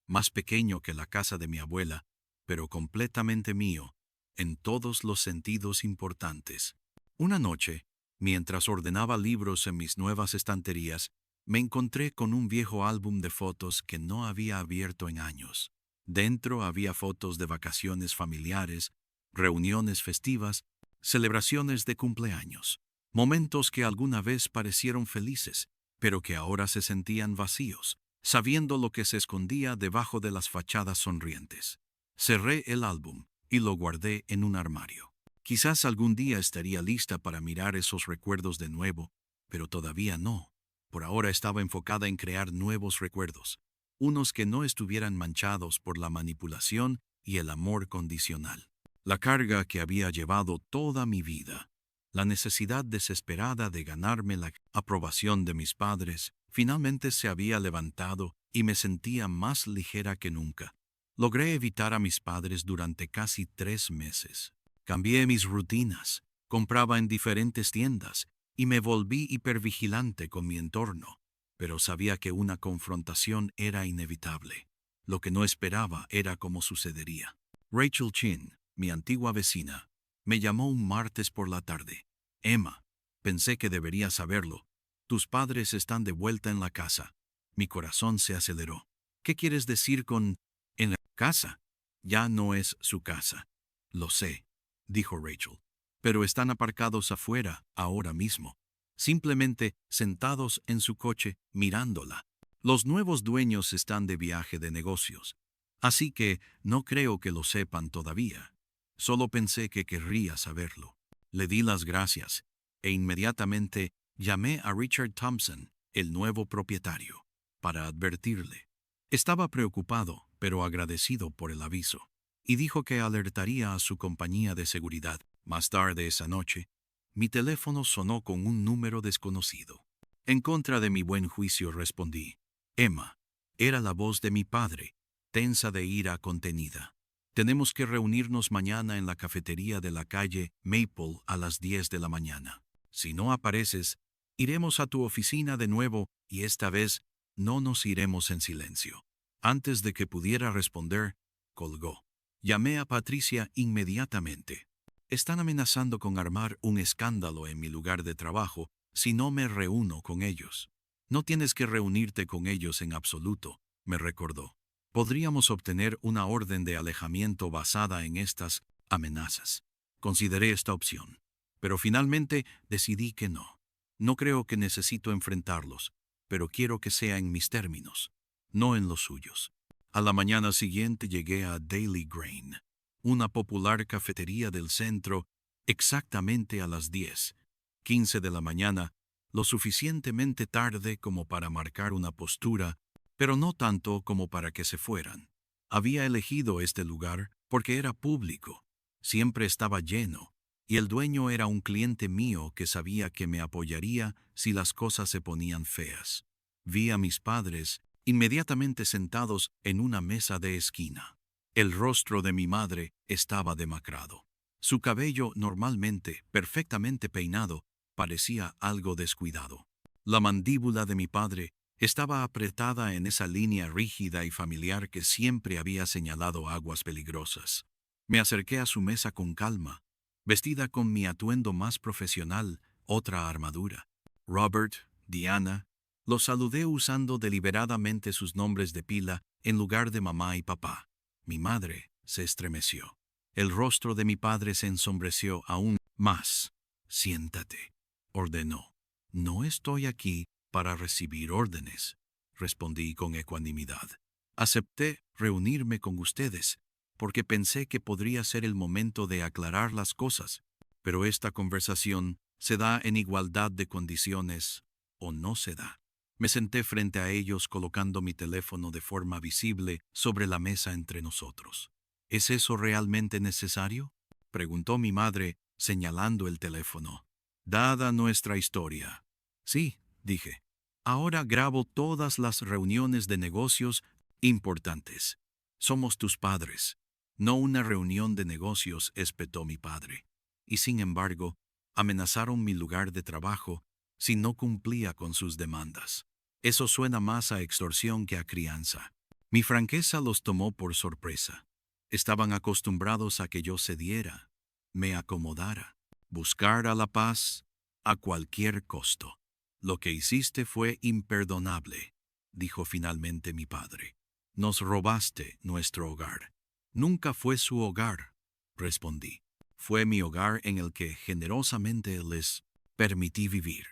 más pequeño que la casa de mi abuela, pero completamente mío, en todos los sentidos importantes. Una noche, mientras ordenaba libros en mis nuevas estanterías, me encontré con un viejo álbum de fotos que no había abierto en años. Dentro había fotos de vacaciones familiares, reuniones festivas, celebraciones de cumpleaños, momentos que alguna vez parecieron felices, pero que ahora se sentían vacíos, sabiendo lo que se escondía debajo de las fachadas sonrientes. Cerré el álbum y lo guardé en un armario. Quizás algún día estaría lista para mirar esos recuerdos de nuevo, pero todavía no. Por ahora estaba enfocada en crear nuevos recuerdos, unos que no estuvieran manchados por la manipulación y el amor condicional. La carga que había llevado toda mi vida, la necesidad desesperada de ganarme la aprobación de mis padres, finalmente se había levantado y me sentía más ligera que nunca. Logré evitar a mis padres durante casi 3 meses. Cambié mis rutinas, compraba en diferentes tiendas y me volví hipervigilante con mi entorno, pero sabía que una confrontación era inevitable. Lo que no esperaba era cómo sucedería. Rachel Chin, mi antigua vecina, me llamó un martes por la tarde. Emma, pensé que deberías saberlo. Tus padres están de vuelta en la casa. Mi corazón se aceleró. ¿Qué quieres decir con en la casa? Ya no es su casa. Lo sé, dijo Rachel, pero están aparcados afuera ahora mismo, simplemente sentados en su coche mirándola. Los nuevos dueños están de viaje de negocios, así que no creo que lo sepan todavía. Solo pensé que querría saberlo. Le di las gracias e inmediatamente llamé a Richard Thompson, el nuevo propietario, para advertirle. Estaba preocupado, pero agradecido por el aviso, y dijo que alertaría a su compañía de seguridad. Más tarde esa noche, mi teléfono sonó con un número desconocido. En contra de mi buen juicio respondí. Emma, era la voz de mi padre, tensa de ira contenida. Tenemos que reunirnos mañana en la cafetería de la calle Maple a las 10 de la mañana. Si no apareces, iremos a tu oficina de nuevo y esta vez no nos iremos en silencio. Antes de que pudiera responder, colgó. Llamé a Patricia inmediatamente. Están amenazando con armar un escándalo en mi lugar de trabajo si no me reúno con ellos. No tienes que reunirte con ellos en absoluto, me recordó. Podríamos obtener una orden de alejamiento basada en estas amenazas. Consideré esta opción, pero finalmente decidí que no. No creo que necesito enfrentarlos, pero quiero que sea en mis términos, no en los suyos. A la mañana siguiente llegué a Daily Grain, una popular cafetería del centro, exactamente a las 10:15 de la mañana, lo suficientemente tarde como para marcar una postura, pero no tanto como para que se fueran. Había elegido este lugar porque era público, siempre estaba lleno, y el dueño era un cliente mío que sabía que me apoyaría si las cosas se ponían feas. Vi a mis padres inmediatamente sentados en una mesa de esquina. El rostro de mi madre estaba demacrado. Su cabello, normalmente perfectamente peinado, parecía algo descuidado. La mandíbula de mi padre estaba apretada en esa línea rígida y familiar que siempre había señalado aguas peligrosas. Me acerqué a su mesa con calma, vestida con mi atuendo más profesional, otra armadura. Robert, Diana, los saludé usando deliberadamente sus nombres de pila en lugar de mamá y papá. Mi madre se estremeció. El rostro de mi padre se ensombreció aún más. Siéntate, ordenó. No estoy aquí para recibir órdenes, respondí con ecuanimidad. Acepté reunirme con ustedes porque pensé que podría ser el momento de aclarar las cosas, pero esta conversación se da en igualdad de condiciones o no se da. Me senté frente a ellos colocando mi teléfono de forma visible sobre la mesa entre nosotros. ¿Es eso realmente necesario?, preguntó mi madre, señalando el teléfono. Dada nuestra historia. Sí, dije. Ahora grabo todas las reuniones de negocios importantes. Somos tus padres. No una reunión de negocios, espetó mi padre. Y sin embargo, amenazaron mi lugar de trabajo si no cumplía con sus demandas. Eso suena más a extorsión que a crianza. Mi franqueza los tomó por sorpresa. Estaban acostumbrados a que yo cediera, me acomodara, buscara la paz a cualquier costo. Lo que hiciste fue imperdonable, dijo finalmente mi padre. Nos robaste nuestro hogar. Nunca fue su hogar, respondí. Fue mi hogar en el que generosamente les permití vivir.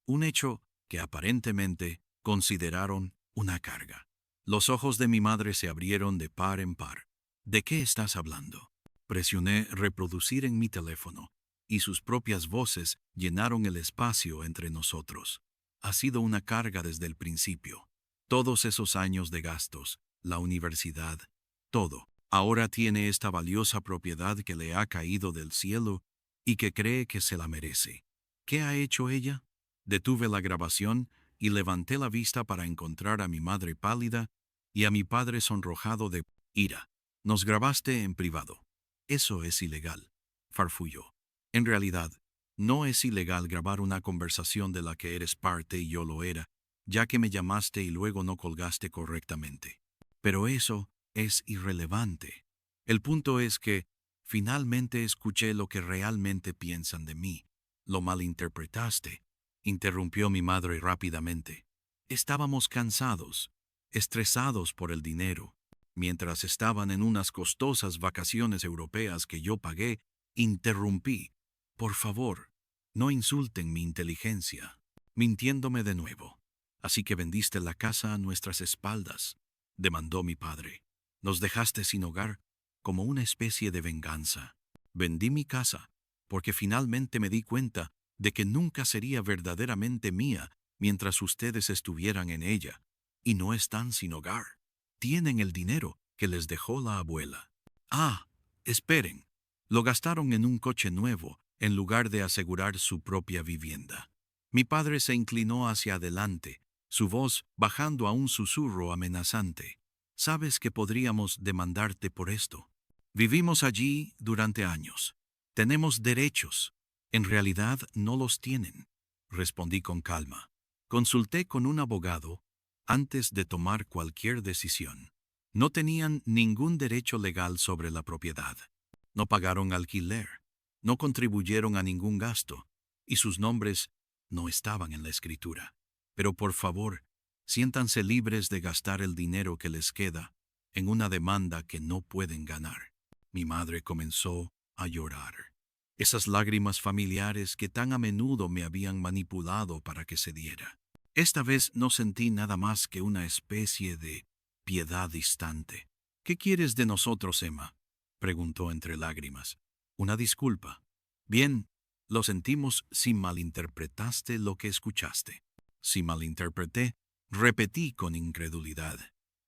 Un hecho que aparentemente consideraron una carga. Los ojos de mi madre se abrieron de par en par. ¿De qué estás hablando? Presioné reproducir en mi teléfono, y sus propias voces llenaron el espacio entre nosotros. Ha sido una carga desde el principio. Todos esos años de gastos, la universidad, todo. Ahora tiene esta valiosa propiedad que le ha caído del cielo y que cree que se la merece. ¿Qué ha hecho ella? Detuve la grabación y levanté la vista para encontrar a mi madre pálida y a mi padre sonrojado de ira. Nos grabaste en privado. Eso es ilegal, farfulló. En realidad, no es ilegal grabar una conversación de la que eres parte y yo lo era, ya que me llamaste y luego no colgaste correctamente. Pero eso es irrelevante. El punto es que finalmente escuché lo que realmente piensan de mí. Lo malinterpretaste, interrumpió mi madre rápidamente. Estábamos cansados, estresados por el dinero. Mientras estaban en unas costosas vacaciones europeas que yo pagué, interrumpí. Por favor, no insulten mi inteligencia, mintiéndome de nuevo. Así que vendiste la casa a nuestras espaldas, demandó mi padre. Nos dejaste sin hogar como una especie de venganza. Vendí mi casa porque finalmente me di cuenta de que nunca sería verdaderamente mía mientras ustedes estuvieran en ella, y no están sin hogar. Tienen el dinero que les dejó la abuela. Ah, esperen. Lo gastaron en un coche nuevo en lugar de asegurar su propia vivienda. Mi padre se inclinó hacia adelante, su voz bajando a un susurro amenazante. Sabes que podríamos demandarte por esto. Vivimos allí durante años. Tenemos derechos. En realidad no los tienen, respondí con calma. Consulté con un abogado antes de tomar cualquier decisión. No tenían ningún derecho legal sobre la propiedad. No pagaron alquiler, no contribuyeron a ningún gasto, y sus nombres no estaban en la escritura. Pero por favor, siéntanse libres de gastar el dinero que les queda en una demanda que no pueden ganar. Mi madre comenzó a llorar. Esas lágrimas familiares que tan a menudo me habían manipulado para que cediera. Esta vez no sentí nada más que una especie de piedad distante. ¿Qué quieres de nosotros, Emma?, preguntó entre lágrimas. Una disculpa. Bien, lo sentimos si malinterpretaste lo que escuchaste. Si malinterpreté, repetí con incredulidad.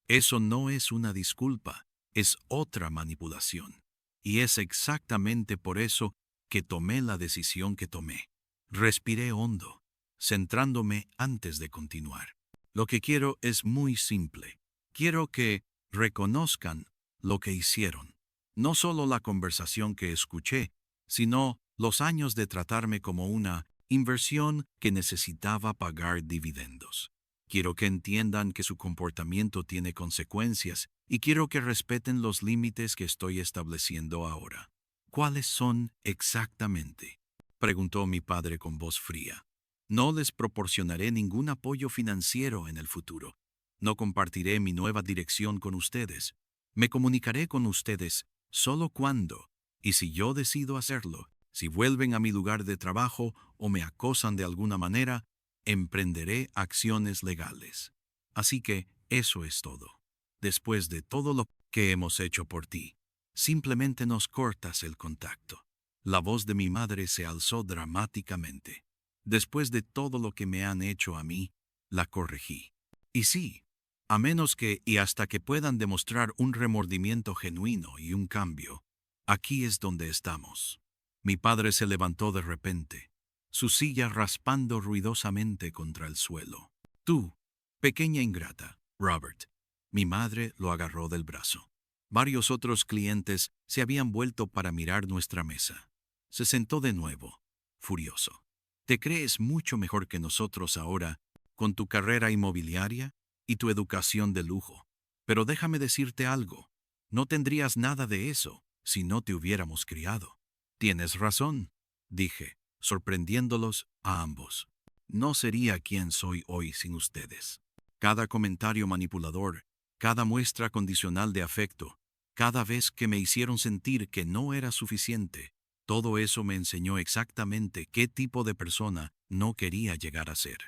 Eso no es una disculpa, es otra manipulación. Y es exactamente por eso que tomé la decisión que tomé. Respiré hondo, centrándome antes de continuar. Lo que quiero es muy simple. Quiero que reconozcan lo que hicieron. No solo la conversación que escuché, sino los años de tratarme como una inversión que necesitaba pagar dividendos. Quiero que entiendan que su comportamiento tiene consecuencias y quiero que respeten los límites que estoy estableciendo ahora. ¿Cuáles son exactamente?, preguntó mi padre con voz fría. No les proporcionaré ningún apoyo financiero en el futuro. No compartiré mi nueva dirección con ustedes. Me comunicaré con ustedes solo cuando, y si yo decido hacerlo, si vuelven a mi lugar de trabajo o me acosan de alguna manera, emprenderé acciones legales. Así que eso es todo. Después de todo lo que hemos hecho por ti, simplemente nos cortas el contacto. La voz de mi madre se alzó dramáticamente. Después de todo lo que me han hecho a mí, la corregí. Y sí, a menos que y hasta que puedan demostrar un remordimiento genuino y un cambio, aquí es donde estamos. Mi padre se levantó de repente, su silla raspando ruidosamente contra el suelo. Tú, pequeña ingrata, Robert. Mi madre lo agarró del brazo. Varios otros clientes se habían vuelto para mirar nuestra mesa. Se sentó de nuevo, furioso. ¿Te crees mucho mejor que nosotros ahora, con tu carrera inmobiliaria y tu educación de lujo? Pero déjame decirte algo. No tendrías nada de eso si no te hubiéramos criado. Tienes razón, dije, sorprendiéndolos a ambos. No sería quien soy hoy sin ustedes. Cada comentario manipulador, cada muestra condicional de afecto, cada vez que me hicieron sentir que no era suficiente, todo eso me enseñó exactamente qué tipo de persona no quería llegar a ser.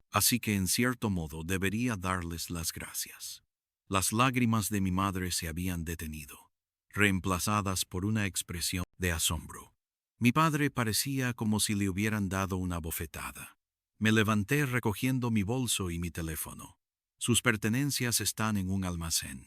Así que en cierto modo debería darles las gracias. Las lágrimas de mi madre se habían detenido, reemplazadas por una expresión de asombro. Mi padre parecía como si le hubieran dado una bofetada. Me levanté recogiendo mi bolso y mi teléfono. Sus pertenencias están en un almacén.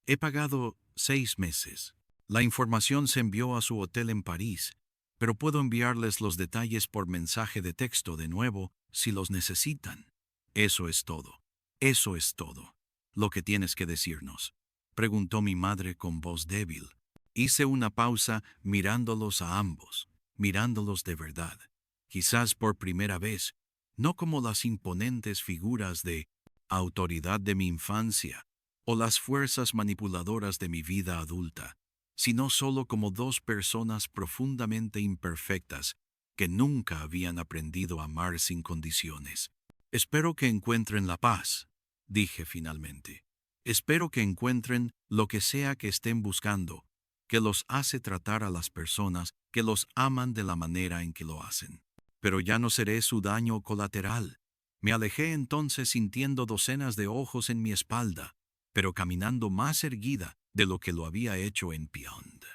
He pagado 6 meses. La información se envió a su hotel en París, pero puedo enviarles los detalles por mensaje de texto de nuevo si los necesitan. Eso es todo. Eso es todo. Lo que tienes que decirnos, preguntó mi madre con voz débil. Hice una pausa mirándolos a ambos, mirándolos de verdad. Quizás por primera vez, no como las imponentes figuras de autoridad de mi infancia o las fuerzas manipuladoras de mi vida adulta, sino solo como dos personas profundamente imperfectas que nunca habían aprendido a amar sin condiciones. Espero que encuentren la paz, dije finalmente. Espero que encuentren lo que sea que estén buscando, que los hace tratar a las personas que los aman de la manera en que lo hacen. Pero ya no seré su daño colateral. Me alejé entonces sintiendo docenas de ojos en mi espalda, pero caminando más erguida de lo que lo había hecho en Beyond.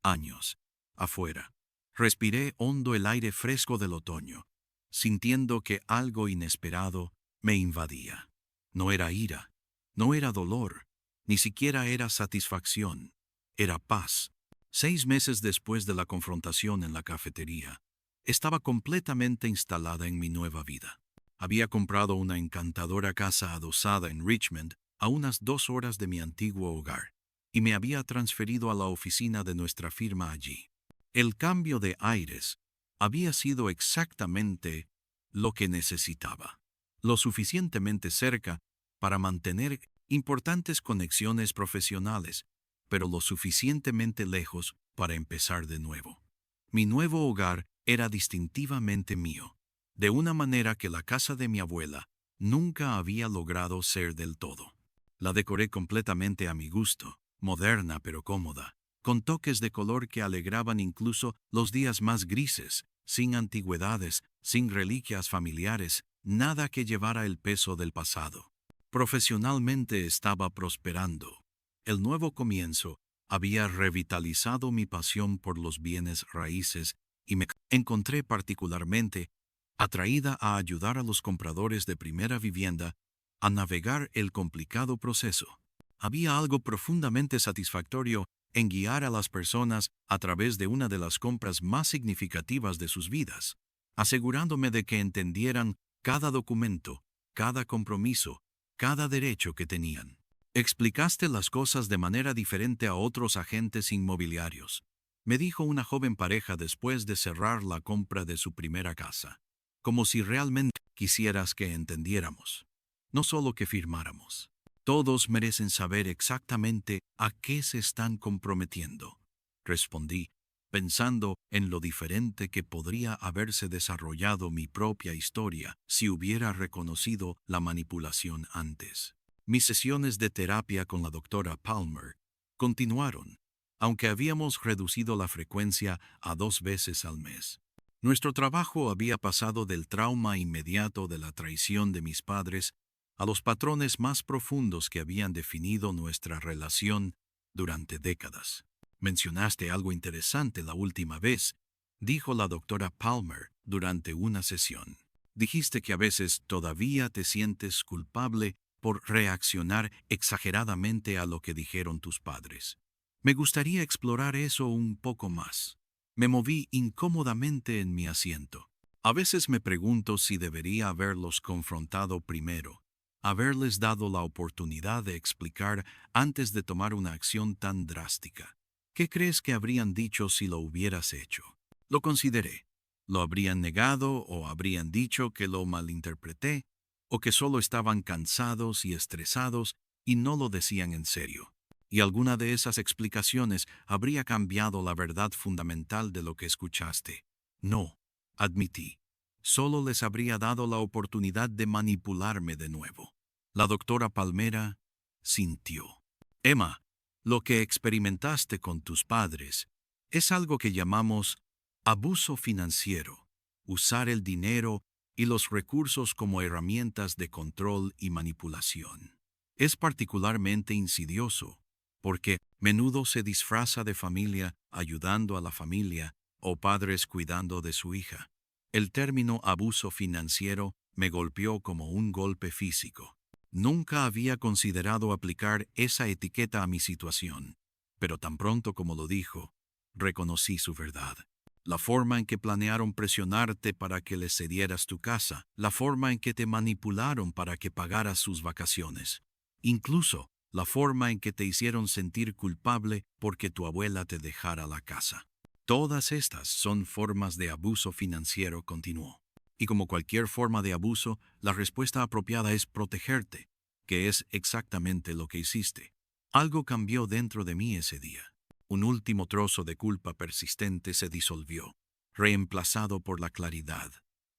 Años, afuera. Respiré hondo el aire fresco del otoño, sintiendo que algo inesperado me invadía. No era ira, no era dolor, ni siquiera era satisfacción, era paz. 6 meses después de la confrontación en la cafetería, estaba completamente instalada en mi nueva vida. Había comprado una encantadora casa adosada en Richmond, a unas 2 horas de mi antiguo hogar, y me había transferido a la oficina de nuestra firma allí. El cambio de aires había sido exactamente lo que necesitaba, lo suficientemente cerca para mantener importantes conexiones profesionales, pero lo suficientemente lejos para empezar de nuevo. Mi nuevo hogar era distintivamente mío, de una manera que la casa de mi abuela nunca había logrado ser del todo. La decoré completamente a mi gusto, moderna pero cómoda, con toques de color que alegraban incluso los días más grises, sin antigüedades, sin reliquias familiares, nada que llevara el peso del pasado. Profesionalmente estaba prosperando. El nuevo comienzo había revitalizado mi pasión por los bienes raíces y me encontré particularmente atraída a ayudar a los compradores de primera vivienda a navegar el complicado proceso. Había algo profundamente satisfactorio en guiar a las personas a través de una de las compras más significativas de sus vidas, asegurándome de que entendieran cada documento, cada compromiso, cada derecho que tenían. Explicaste las cosas de manera diferente a otros agentes inmobiliarios, me dijo una joven pareja después de cerrar la compra de su primera casa, como si realmente quisieras que entendiéramos. no solo que firmáramos. Todos merecen saber exactamente a qué se están comprometiendo, respondí, pensando en lo diferente que podría haberse desarrollado mi propia historia si hubiera reconocido la manipulación antes. Mis sesiones de terapia con la doctora Palmer continuaron, aunque habíamos reducido la frecuencia a 2 veces al mes. Nuestro trabajo había pasado del trauma inmediato de la traición de mis padres a los patrones más profundos que habían definido nuestra relación durante décadas. Mencionaste algo interesante la última vez, dijo la doctora Palmer durante una sesión. Dijiste que a veces todavía te sientes culpable por reaccionar exageradamente a lo que dijeron tus padres. Me gustaría explorar eso un poco más. Me moví incómodamente en mi asiento. A veces me pregunto si debería haberlos confrontado primero, haberles dado la oportunidad de explicar antes de tomar una acción tan drástica. ¿Qué crees que habrían dicho si lo hubieras hecho? Lo consideré. ¿Lo habrían negado o habrían dicho que lo malinterpreté o que solo estaban cansados y estresados y no lo decían en serio? Y alguna de esas explicaciones habría cambiado la verdad fundamental de lo que escuchaste. No, admití. Solo les habría dado la oportunidad de manipularme de nuevo. La doctora Palmera sintió. Emma, lo que experimentaste con tus padres es algo que llamamos abuso financiero, usar el dinero y los recursos como herramientas de control y manipulación. Es particularmente insidioso, porque menudo se disfraza de familia ayudando a la familia o padres cuidando de su hija. El término abuso financiero me golpeó como un golpe físico. Nunca había considerado aplicar esa etiqueta a mi situación, pero tan pronto como lo dijo, reconocí su verdad. La forma en que planearon presionarte para que les cedieras tu casa, la forma en que te manipularon para que pagaras sus vacaciones, incluso la forma en que te hicieron sentir culpable porque tu abuela te dejara la casa. Todas estas son formas de abuso financiero, continuó. Y como cualquier forma de abuso, la respuesta apropiada es protegerte, que es exactamente lo que hiciste. Algo cambió dentro de mí ese día. Un último trozo de culpa persistente se disolvió, reemplazado por la claridad.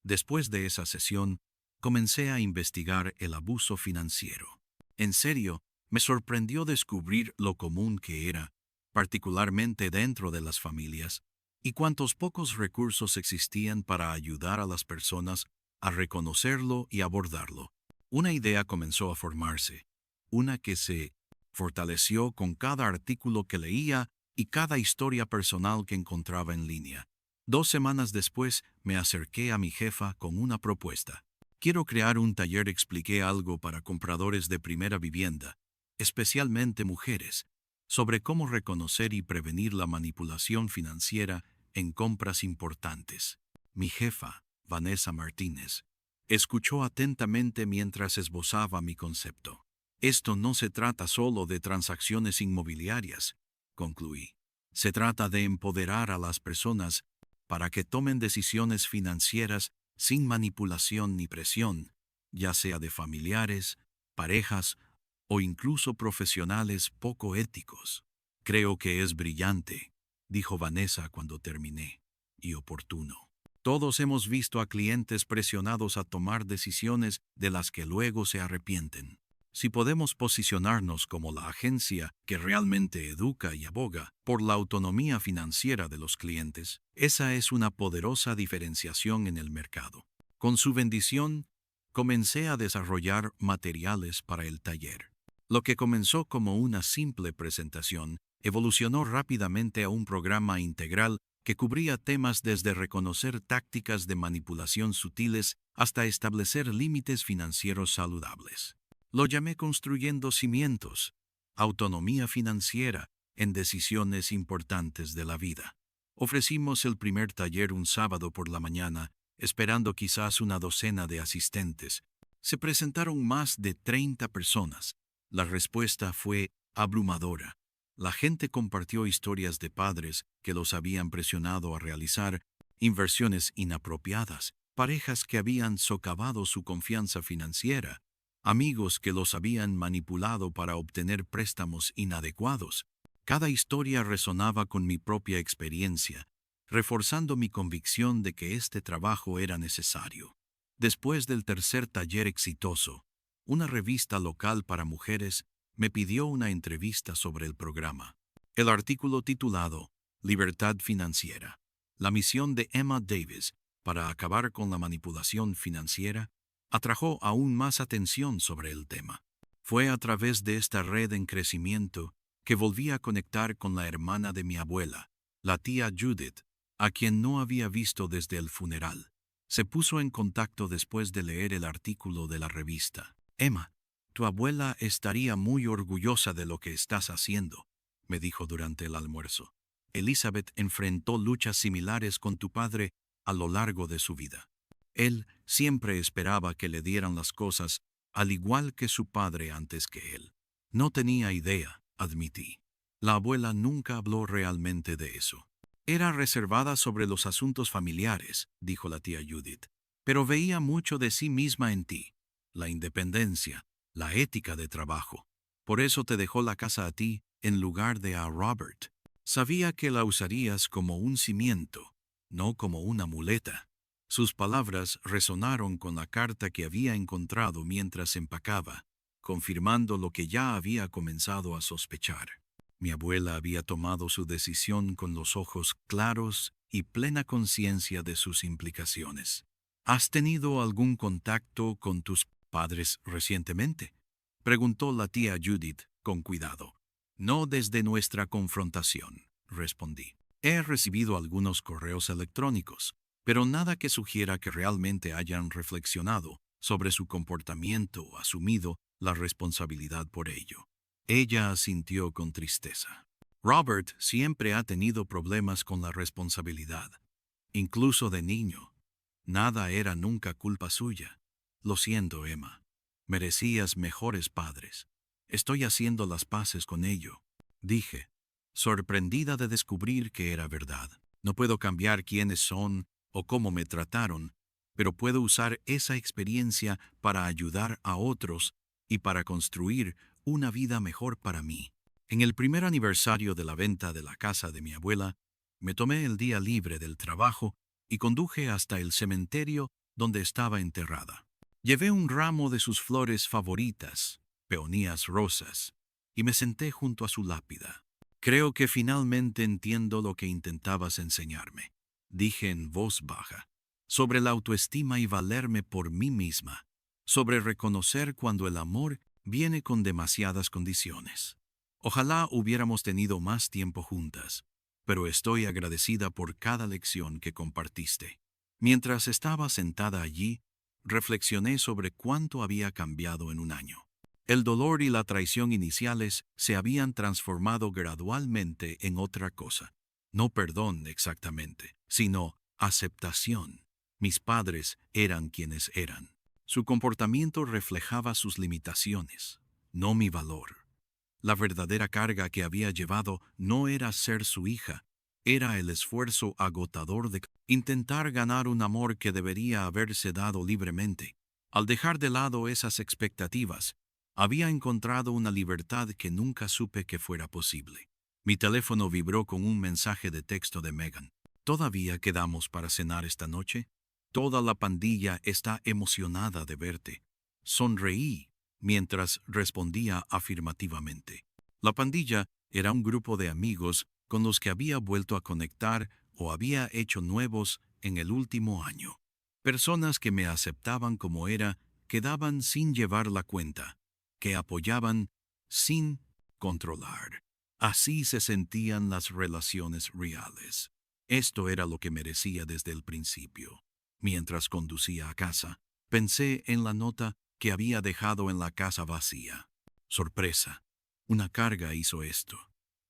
Después de esa sesión, comencé a investigar el abuso financiero. En serio, me sorprendió descubrir lo común que era, particularmente dentro de las familias, y cuántos pocos recursos existían para ayudar a las personas a reconocerlo y abordarlo. Una idea comenzó a formarse, una que se fortaleció con cada artículo que leía y cada historia personal que encontraba en línea. 2 semanas después me acerqué a mi jefa con una propuesta. Quiero crear un taller, expliqué algo para compradores de primera vivienda, especialmente mujeres, sobre cómo reconocer y prevenir la manipulación financiera en compras importantes. Mi jefa, Vanessa Martínez, escuchó atentamente mientras esbozaba mi concepto. Esto no se trata solo de transacciones inmobiliarias, concluí. Se trata de empoderar a las personas para que tomen decisiones financieras sin manipulación ni presión, ya sea de familiares, parejas o incluso profesionales poco éticos. Creo que es brillante, dijo Vanessa cuando terminé, y oportuno. Todos hemos visto a clientes presionados a tomar decisiones de las que luego se arrepienten. Si podemos posicionarnos como la agencia que realmente educa y aboga por la autonomía financiera de los clientes, esa es una poderosa diferenciación en el mercado. Con su bendición, comencé a desarrollar materiales para el taller. Lo que comenzó como una simple presentación evolucionó rápidamente a un programa integral que cubría temas desde reconocer tácticas de manipulación sutiles hasta establecer límites financieros saludables. Lo llamé Construyendo Cimientos, autonomía financiera en decisiones importantes de la vida. Ofrecimos el primer taller un sábado por la mañana, esperando quizás una docena de asistentes. Se presentaron más de 30 personas. La respuesta fue abrumadora. La gente compartió historias de padres que los habían presionado a realizar inversiones inapropiadas, parejas que habían socavado su confianza financiera amigos que los habían manipulado para obtener préstamos inadecuados. Cada historia resonaba con mi propia experiencia, reforzando mi convicción de que este trabajo era necesario. Después del tercer taller exitoso, una revista local para mujeres me pidió una entrevista sobre el programa. El artículo titulado Libertad Financiera, la misión de Emma Davis para acabar con la manipulación financiera, atrajo aún más atención sobre el tema. Fue a través de esta red en crecimiento que volví a conectar con la hermana de mi abuela, la tía Judith, a quien no había visto desde el funeral. Se puso en contacto después de leer el artículo de la revista. Emma, tu abuela estaría muy orgullosa de lo que estás haciendo, me dijo durante el almuerzo. Elizabeth enfrentó luchas similares con tu padre a lo largo de su vida. Él siempre esperaba que le dieran las cosas, al igual que su padre antes que él. No tenía idea, admití. La abuela nunca habló realmente de eso. Era reservada sobre los asuntos familiares, dijo la tía Judith, pero veía mucho de sí misma en ti. La independencia, la ética de trabajo. Por eso te dejó la casa a ti en lugar de a Robert. Sabía que la usarías como un cimiento, no como una muleta. Sus palabras resonaron con la carta que había encontrado mientras empacaba, confirmando lo que ya había comenzado a sospechar. Mi abuela había tomado su decisión con los ojos claros y plena conciencia de sus implicaciones. ¿Has tenido algún contacto con tus padres recientemente?, preguntó la tía Judith con cuidado. No desde nuestra confrontación, respondí. He recibido algunos correos electrónicos, pero nada que sugiera que realmente hayan reflexionado sobre su comportamiento o asumido la responsabilidad por ello. Ella asintió con tristeza. Robert siempre ha tenido problemas con la responsabilidad, incluso de niño. Nada era nunca culpa suya. Lo siento, Emma. Merecías mejores padres. Estoy haciendo las paces con ello, dije, sorprendida de descubrir que era verdad. No puedo cambiar quiénes son o cómo me trataron, pero puedo usar esa experiencia para ayudar a otros y para construir una vida mejor para mí. En el primer aniversario de la venta de la casa de mi abuela, me tomé el día libre del trabajo y conduje hasta el cementerio donde estaba enterrada. Llevé un ramo de sus flores favoritas, peonías rosas, y me senté junto a su lápida. Creo que finalmente entiendo lo que intentabas enseñarme, dije en voz baja, sobre la autoestima y valerme por mí misma, sobre reconocer cuando el amor viene con demasiadas condiciones. Ojalá hubiéramos tenido más tiempo juntas, pero estoy agradecida por cada lección que compartiste. Mientras estaba sentada allí, reflexioné sobre cuánto había cambiado en un año. El dolor y la traición iniciales se habían transformado gradualmente en otra cosa. No perdón exactamente, sino aceptación. Mis padres eran quienes eran. Su comportamiento reflejaba sus limitaciones, no mi valor. La verdadera carga que había llevado no era ser su hija, era el esfuerzo agotador de intentar ganar un amor que debería haberse dado libremente. Al dejar de lado esas expectativas, había encontrado una libertad que nunca supe que fuera posible. Mi teléfono vibró con un mensaje de texto de Megan. ¿Todavía quedamos para cenar esta noche? Toda la pandilla está emocionada de verte. Sonreí mientras respondía afirmativamente. La pandilla era un grupo de amigos con los que había vuelto a conectar o había hecho nuevos en el último año. Personas que me aceptaban como era, que daban sin llevar la cuenta, que apoyaban sin controlar. Así se sentían las relaciones reales. Esto era lo que merecía desde el principio. Mientras conducía a casa, pensé en la nota que había dejado en la casa vacía. Sorpresa. Una carga hizo esto.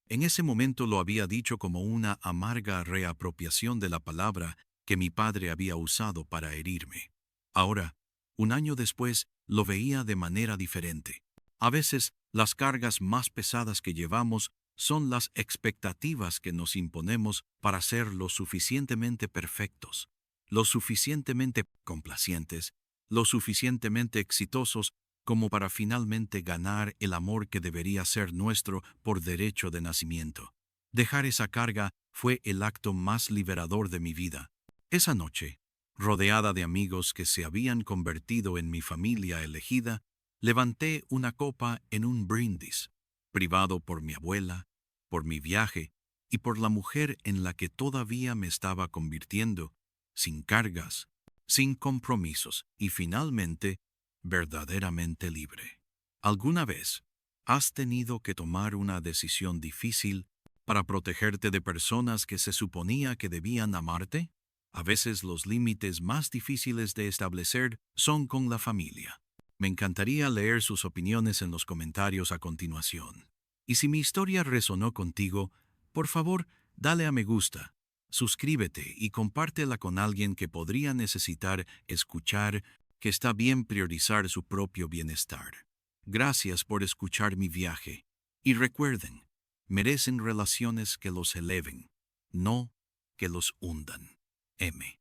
En ese momento lo había dicho como una amarga reapropiación de la palabra que mi padre había usado para herirme. Ahora, un año después, lo veía de manera diferente. A veces, las cargas más pesadas que llevamos son las expectativas que nos imponemos para ser lo suficientemente perfectos, lo suficientemente complacientes, lo suficientemente exitosos como para finalmente ganar el amor que debería ser nuestro por derecho de nacimiento. Dejar esa carga fue el acto más liberador de mi vida. Esa noche, rodeada de amigos que se habían convertido en mi familia elegida, levanté una copa en un brindis, privado por mi abuela, por mi viaje y por la mujer en la que todavía me estaba convirtiendo, sin cargas, sin compromisos y finalmente, verdaderamente libre. ¿Alguna vez has tenido que tomar una decisión difícil para protegerte de personas que se suponía que debían amarte? A veces los límites más difíciles de establecer son con la familia. Me encantaría leer sus opiniones en los comentarios a continuación. Y si mi historia resonó contigo, por favor, dale a me gusta, suscríbete y compártela con alguien que podría necesitar escuchar que está bien priorizar su propio bienestar. Gracias por escuchar mi viaje. Y recuerden, merecen relaciones que los eleven, no que los hundan. M.